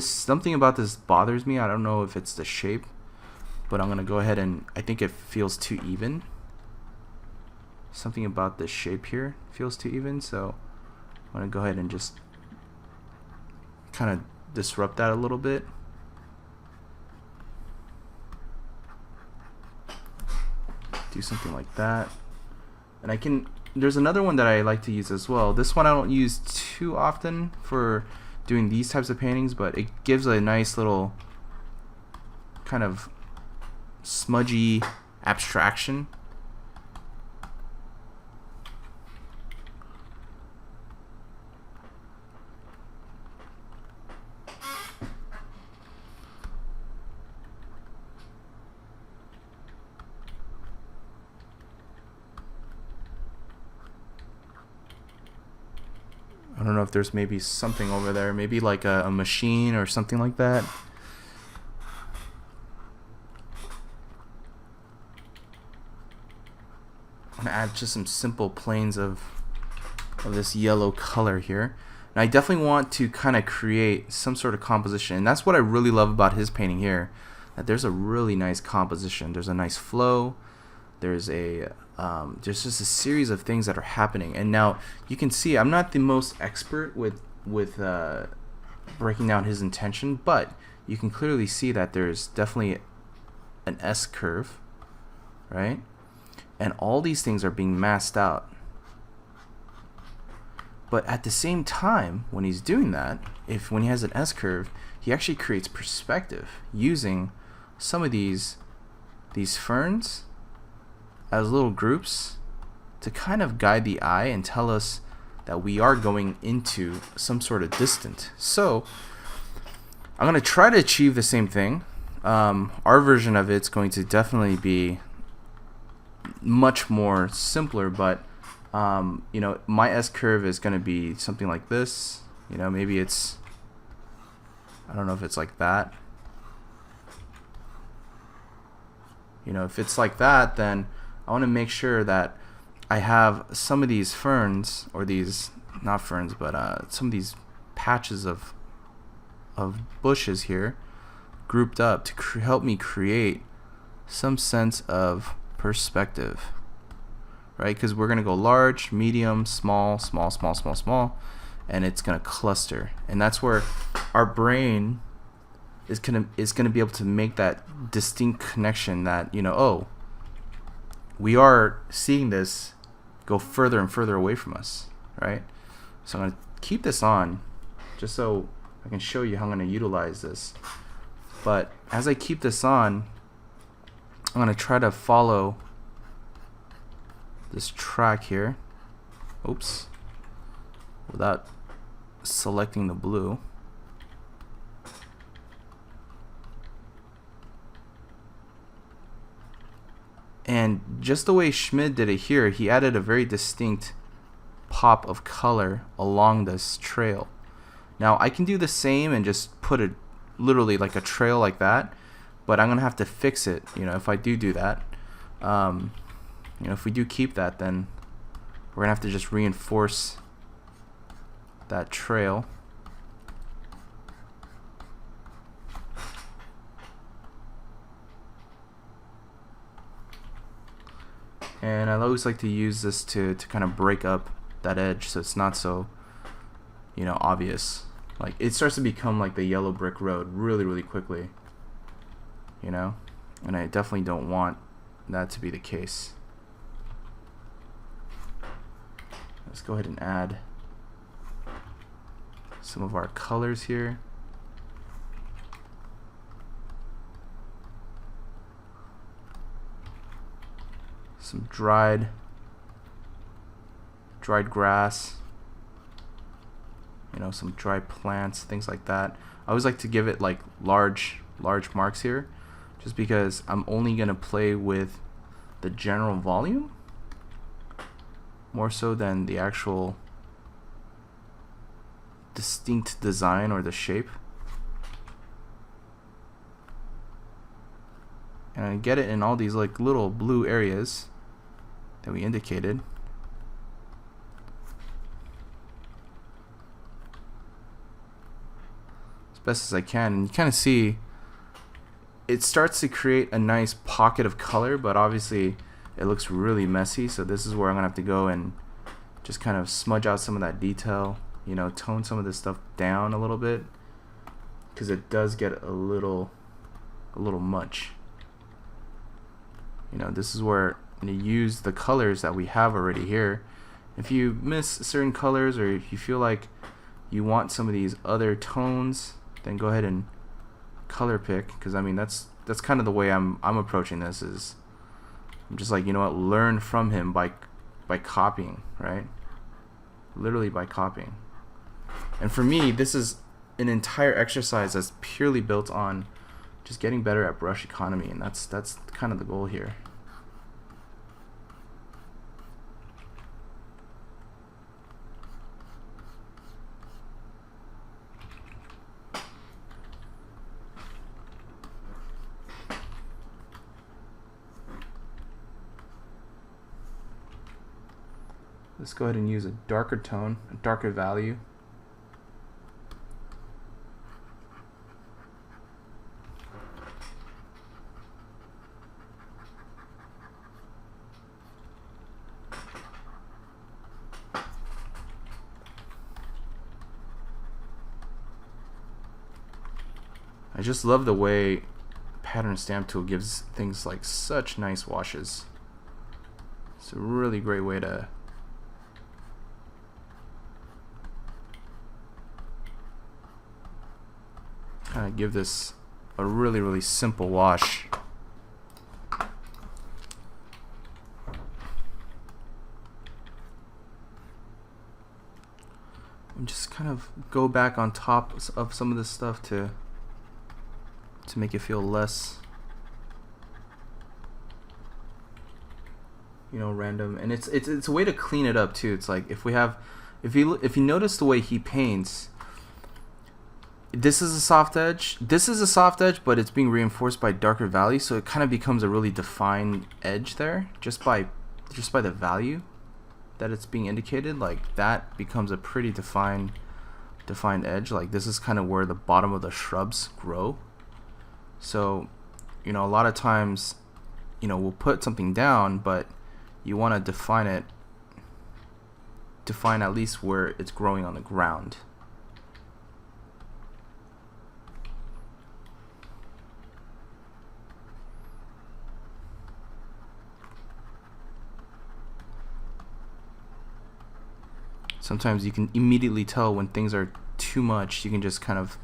Something about this bothers me. I don't know if it's the shape, but I'm gonna go ahead and I think it feels too even. Something about this shape here feels too even, so I'm gonna go ahead and just kind of disrupt that a little bit. Do something like that. And there's another one that I like to use as well. This one I don't use too often for doing these types of paintings, but it gives a nice little kind of smudgy abstraction. I don't know if there's maybe something over there, maybe like a machine or something like that. I'm gonna add just some simple planes of this yellow color here. And I definitely want to kind of create some sort of composition, and that's what I really love about his painting here, that there's a really nice composition. There's a nice flow. There's just a series of things that are happening. And now you can see I'm not the most expert with breaking down his intention, but you can clearly see that there's definitely an S curve, right? And all these things are being masked out. But at the same time, when he's doing that, when he has an S curve, he actually creates perspective using some of these ferns as little groups to kind of guide the eye and tell us that we are going into some sort of distant. So I'm going to try to achieve the same thing. Our version of it's going to definitely be much more simpler, but you know, my S curve is going to be something like this. You know, maybe it's, I don't know if it's like that. You know, if it's like that, then I want to make sure that I have some of these ferns, or these, not ferns, but some of these patches of bushes here grouped up to help me create some sense of perspective, right? Because we're gonna go large, medium, small, small, small, small, small, and it's gonna cluster, and that's where our brain is gonna be able to make that distinct connection that, you know, oh, we are seeing this go further and further away from us, right? So I'm gonna keep this on just so I can show you how I'm gonna utilize this. But as I keep this on, I'm gonna try to follow this track here. Oops. Without selecting the blue. And just the way Schmid did it here, he added a very distinct pop of color along this trail. Now I can do the same and just put it literally like a trail like that, but I'm gonna have to fix it, you know, if I do that. You know, if we do keep that, then we're gonna have to just reinforce that trail. And I always like to use this to kind of break up that edge so it's not so, you know, obvious. Like, it starts to become like the yellow brick road really, really quickly, you know? And I definitely don't want that to be the case. Let's go ahead and add some of our colors here. Some dried grass, you know, some dried plants, things like that. I always like to give it like large marks here, just because I'm only gonna play with the general volume more so than the actual distinct design or the shape. And I get it in all these like little blue areas that we indicated. As best as I can. And you kind of see it starts to create a nice pocket of color, but obviously it looks really messy, so this is where I'm gonna have to go and just kind of smudge out some of that detail, you know, tone some of this stuff down a little bit, because it does get a little much. You know, this is where you use the colors that we have already here. If you miss certain colors, or if you feel like you want some of these other tones, then go ahead and color pick, because I mean that's kind of the way I'm approaching this. Is I'm just like, you know what, learn from him by copying, right? Literally by copying. And for me, this is an entire exercise that's purely built on just getting better at brush economy, and that's kind of the goal here. Let's go ahead and use a darker tone, a darker value. I just love the way Pattern Stamp Tool gives things like such nice washes. It's a really great way to kind of give this a really simple wash. And just kind of go back on top of some of this stuff to make it feel less, you know, random. And it's a way to clean it up too. It's like if you notice the way he paints, this is a soft edge, but it's being reinforced by darker value, so it kind of becomes a really defined edge there just by the value. that it's being indicated, like that becomes a pretty defined edge. Like this is kind of where the bottom of the shrubs grow. So, you know, a lot of times, you know, we'll put something down, but you want to define at least where it's growing on the ground. Sometimes you can immediately tell when things are too much. You can just kind of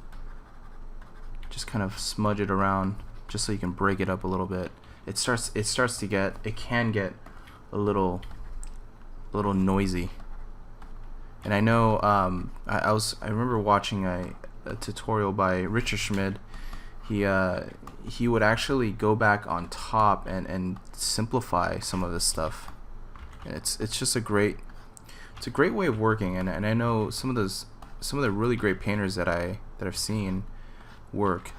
smudge it around just so you can break it up a little bit. It can get a little noisy. And I know I remember watching a tutorial by Richard Schmid. He would actually go back on top and simplify some of this stuff. And it's just a great way of working. And I know some of the really great painters that I've seen work.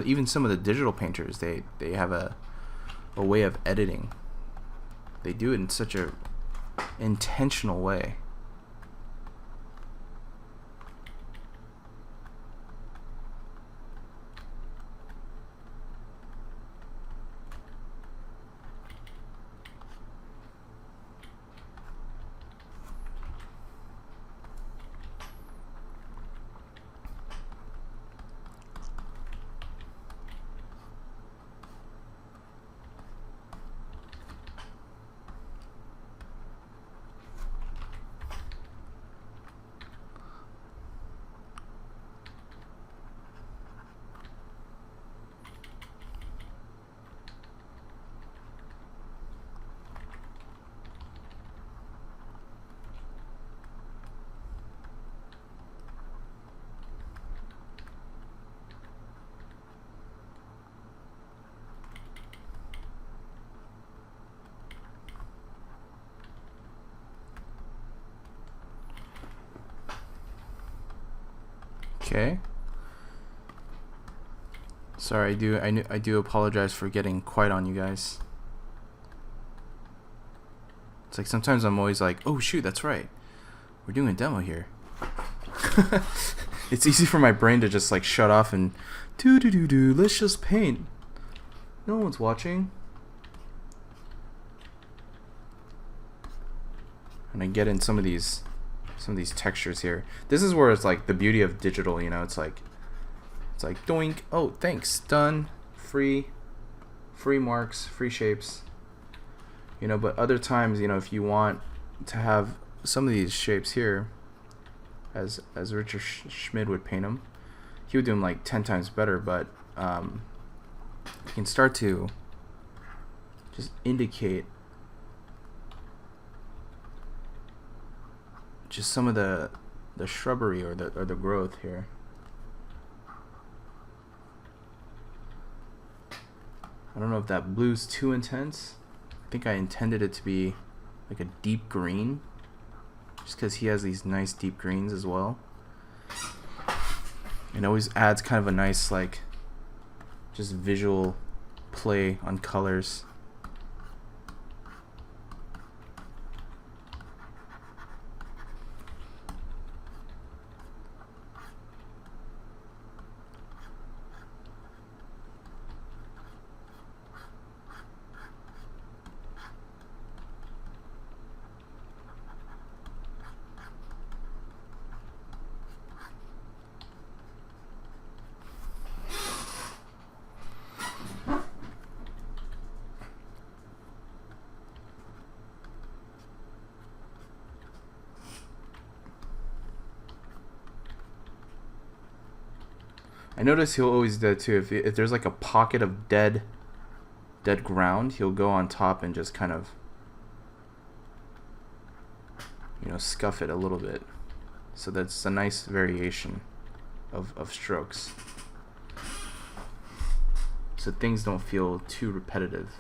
Even some of the digital painters, they have a way of editing. They do it in such a intentional way. Okay. Sorry, I do apologize for getting quiet on you guys. It's like sometimes I'm always like, oh shoot, that's right, we're doing a demo here. It's easy for my brain to just like shut off and let's just paint. No one's watching. And I get in some of these textures here. This is where it's like the beauty of digital, you know. It's like doink. Oh, thanks, done. Free marks, free shapes. You know, but other times, you know, if you want to have some of these shapes here, as Richard Schmid would paint them, he would do them like 10 times better. But you can start to just indicate just some of the shrubbery or the growth here. I don't know if that blue's too intense. I think I intended it to be like a deep green, just because he has these nice deep greens as well. It always adds kind of a nice like just visual play on colors. I notice he'll always do that too. If there's like a pocket of dead ground, he'll go on top and just kind of, you know, scuff it a little bit. So that's a nice variation of strokes. So things don't feel too repetitive.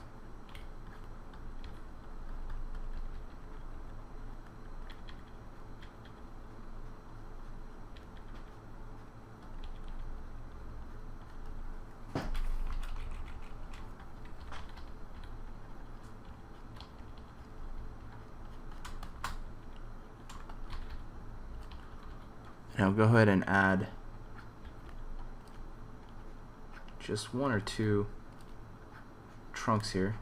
And I'll go ahead and add just one or two trunks here.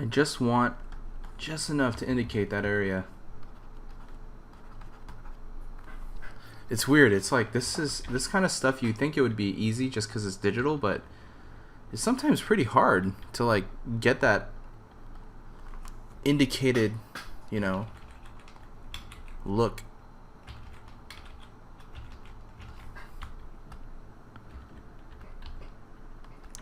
I just want just enough to indicate that area. It's weird. It's like this kind of stuff you think it would be easy just because it's digital, but it's sometimes pretty hard to like get that indicated, you know, look.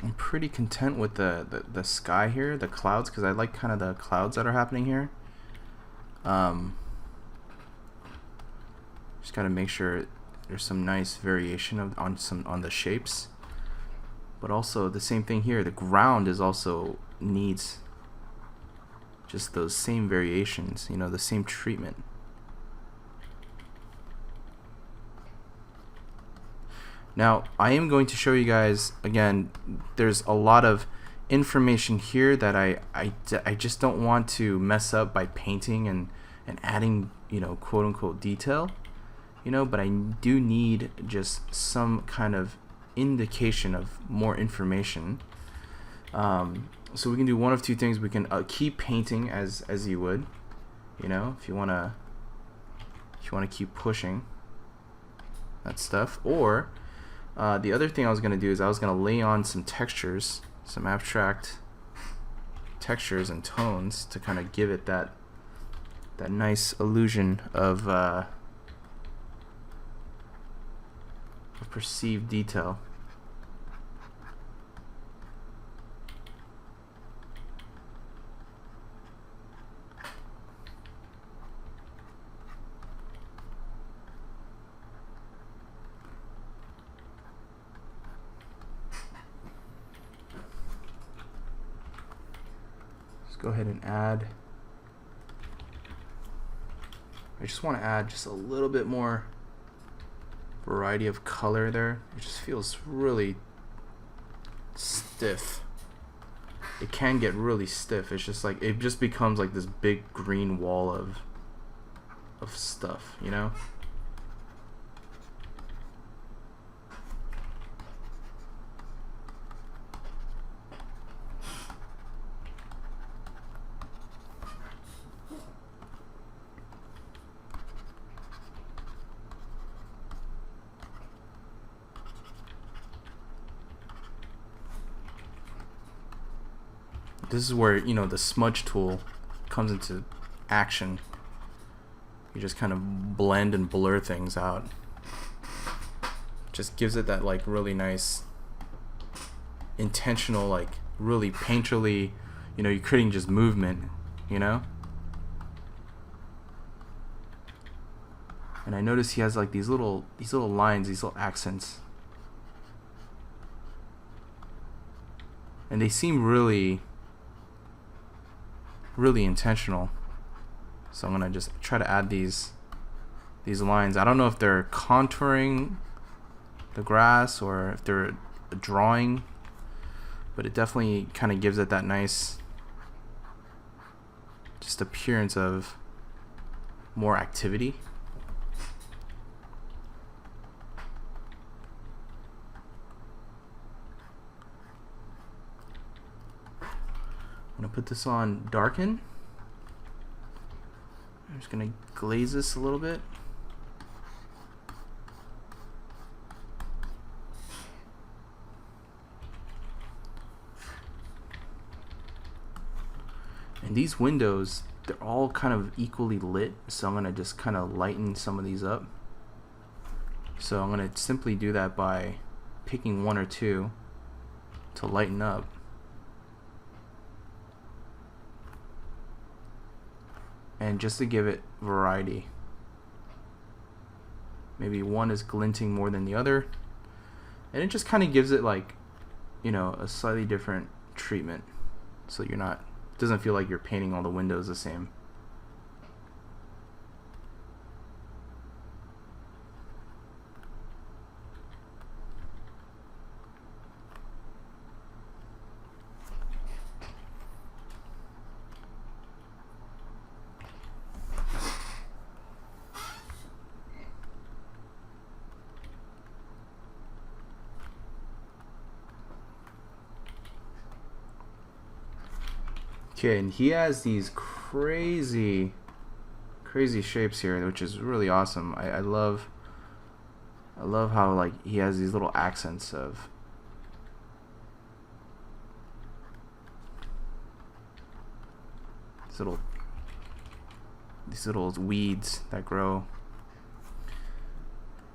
I'm pretty content with the sky here, the clouds, because I like kind of the clouds that are happening here. Just got to make sure there's some nice variation on the shapes, but also the same thing here. The ground is also needs just those same variations, you know, the same treatment. Now, I am going to show you guys, again, there's a lot of information here that I just don't want to mess up by painting and adding, you know, quote-unquote detail, you know, but I do need just some kind of indication of more information. So we can do one of two things. We can keep painting as you would, you know, if you want to keep pushing that stuff, or the other thing I was going to do is I was going to lay on some textures, some abstract textures and tones to kind of give it that nice illusion of perceived detail. Go ahead and add. I just want to add just a little bit more variety of color there. It just feels really stiff. It can get really stiff. It's just like it just becomes like this big green wall of stuff, you know? This is where, you know, the smudge tool comes into action. You just kind of blend and blur things out. Just gives it that like really nice intentional, like really painterly, you know, you're creating just movement, you know? And I notice he has like these little lines, these little accents. And they seem really intentional. So I'm gonna just try to add these lines. I don't know if they're contouring the grass or if they're drawing, but it definitely kind of gives it that nice just appearance of more activity. I'm going to put this on darken. I'm just going to glaze this a little bit. And these windows, they're all kind of equally lit, so I'm going to just kind of lighten some of these up. So I'm going to simply do that by picking one or two to lighten up. And just to give it variety. maybe one is glinting more than the other, and it just kind of gives it like, you know, a slightly different treatment, so you're not, it doesn't feel like you're painting all the windows the same. Okay, and he has these crazy shapes here, which is really awesome. I love how like he has these little accents of these little weeds that grow.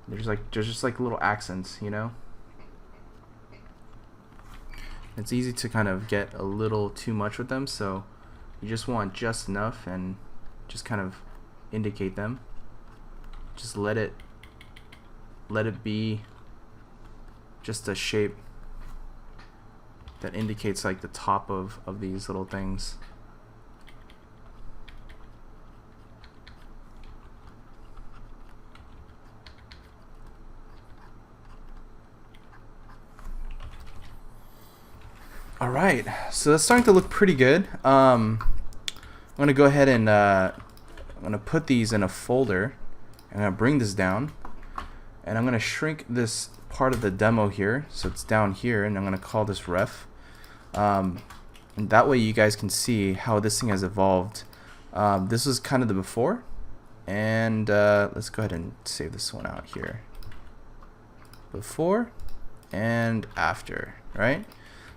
They're just like little accents, you know? It's easy to kind of get a little too much with them, so you just want just enough and just kind of indicate them. Just let it be just a shape that indicates like the top of these little things. All right, so that's starting to look pretty good. I'm gonna go ahead and I'm gonna put these in a folder. I'm gonna bring this down, and I'm gonna shrink this part of the demo here, so it's down here, and I'm gonna call this ref. And that way you guys can see how this thing has evolved. This was kind of the before, and let's go ahead and save this one out here. Before and after, right?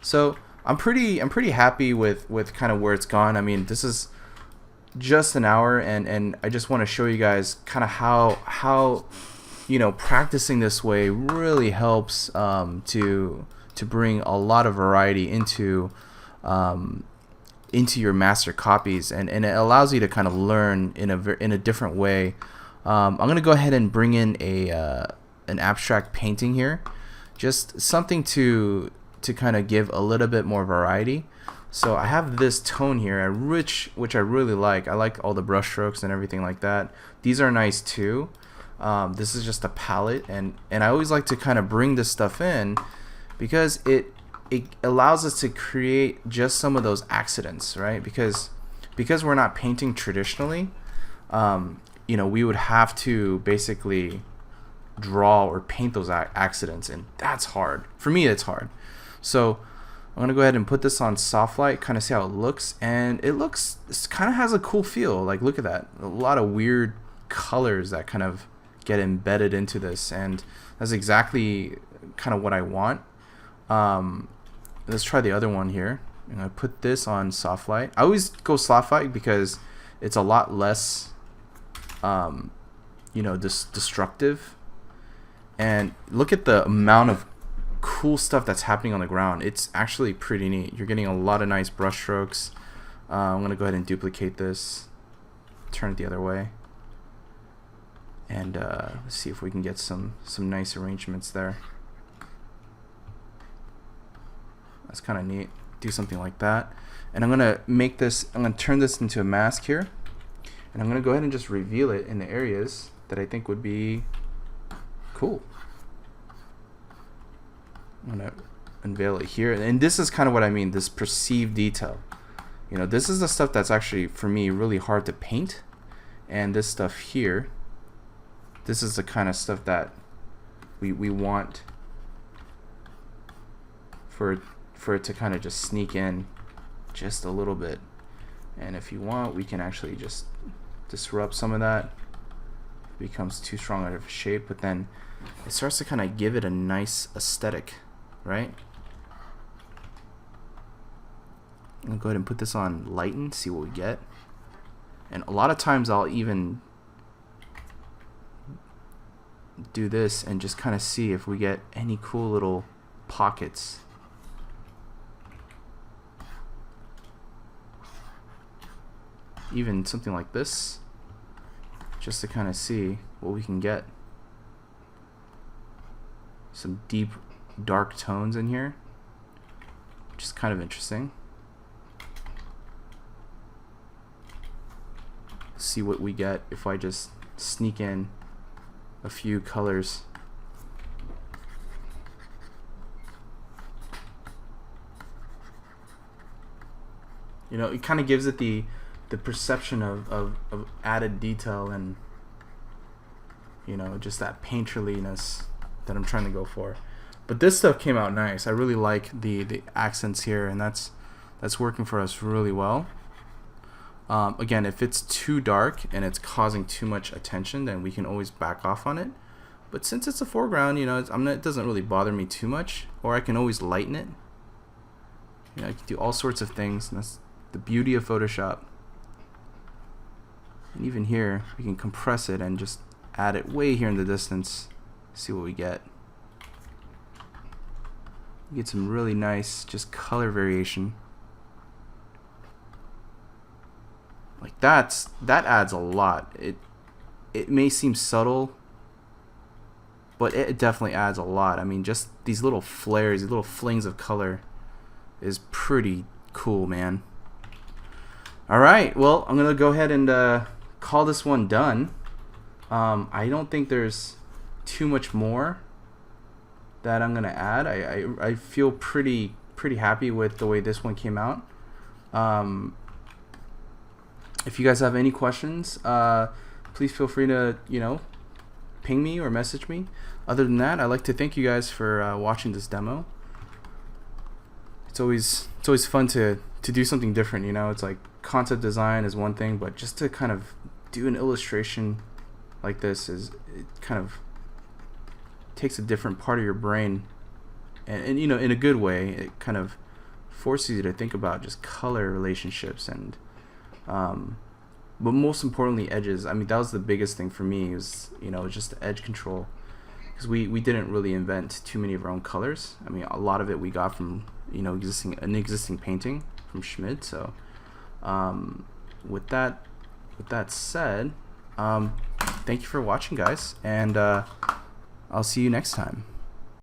So I'm pretty happy with kind of where it's gone. I mean, this is just an hour, and I just want to show you guys kind of how you know, practicing this way really helps to bring a lot of variety into your master copies, and it allows you to kind of learn in a different way. I'm gonna go ahead and bring in an abstract painting here, just something to kind of give a little bit more variety. So I have this tone here, which I really like. I like all the brush strokes and everything like that. These are nice too. This is just a palette, and I always like to kind of bring this stuff in because it allows us to create just some of those accidents, right? Because we're not painting traditionally, you know, we would have to basically draw or paint those accidents, and that's hard. For me, it's hard. So I'm gonna go ahead and put this on soft light, kind of see how it looks, and it kind of has a cool feel. Like, look at that, a lot of weird colors that kind of get embedded into this, and that's exactly kind of what I want. Let's try the other one here. I'm gonna put this on soft light. I always go soft light because it's a lot less you know, destructive. And look at the amount of cool stuff that's happening on the ground. It's actually pretty neat. You're getting a lot of nice brush strokes. I'm gonna go ahead and duplicate this, turn it the other way, and let's see if we can get some nice arrangements there. That's kind of neat. Do something like that, and I'm gonna turn this into a mask here, and I'm gonna go ahead and just reveal it in the areas that I think would be cool. I'm gonna unveil it here, and this is kind of what I mean, this perceived detail. You know, this is the stuff that's actually, for me, really hard to paint, and this stuff here, this is the kind of stuff that we want for it to kind of just sneak in just a little bit. And if you want, we can actually just disrupt some of that. It becomes too strong of a shape, but then it starts to kind of give it a nice aesthetic, right? I'm gonna go ahead and put this on lighten, see what we get. And a lot of times I'll even do this and just kind of see if we get any cool little pockets. Even something like this, just to kind of see what we can get. some deep dark tones in here, which is kind of interesting. See what we get if I just sneak in a few colors. You know, it kind of gives it the perception of added detail and, you know, just that painterliness that I'm trying to go for. But this stuff came out nice. I really like the accents here, and that's working for us really well. Again, if it's too dark and it's causing too much attention, then we can always back off on it. But since it's a foreground, you know, it doesn't really bother me too much. Or I can always lighten it. You know, I can do all sorts of things, and that's the beauty of Photoshop. And even here, we can compress it and just add it way here in the distance. See what we get. You get some really nice just color variation. Like that adds a lot. It may seem subtle, but it definitely adds a lot. I mean, just these little flares, these little flings of color is pretty cool, man. Alright, well, I'm gonna go ahead and call this one done. I don't think there's too much more that I'm gonna add. I feel pretty happy with the way this one came out. If you guys have any questions, please feel free to, you know, ping me or message me. Other than that, I'd like to thank you guys for watching this demo. It's always fun to do something different, you know. It's like concept design is one thing, but just to kind of do an illustration like this it kind of takes a different part of your brain, and you know, in a good way. It kind of forces you to think about just color relationships and but most importantly edges. I mean, that was the biggest thing for me, was, you know, just the edge control, because we didn't really invent too many of our own colors. I mean, a lot of it we got from, you know, an existing painting from Schmid. So with that said, thank you for watching, guys, and I'll see you next time.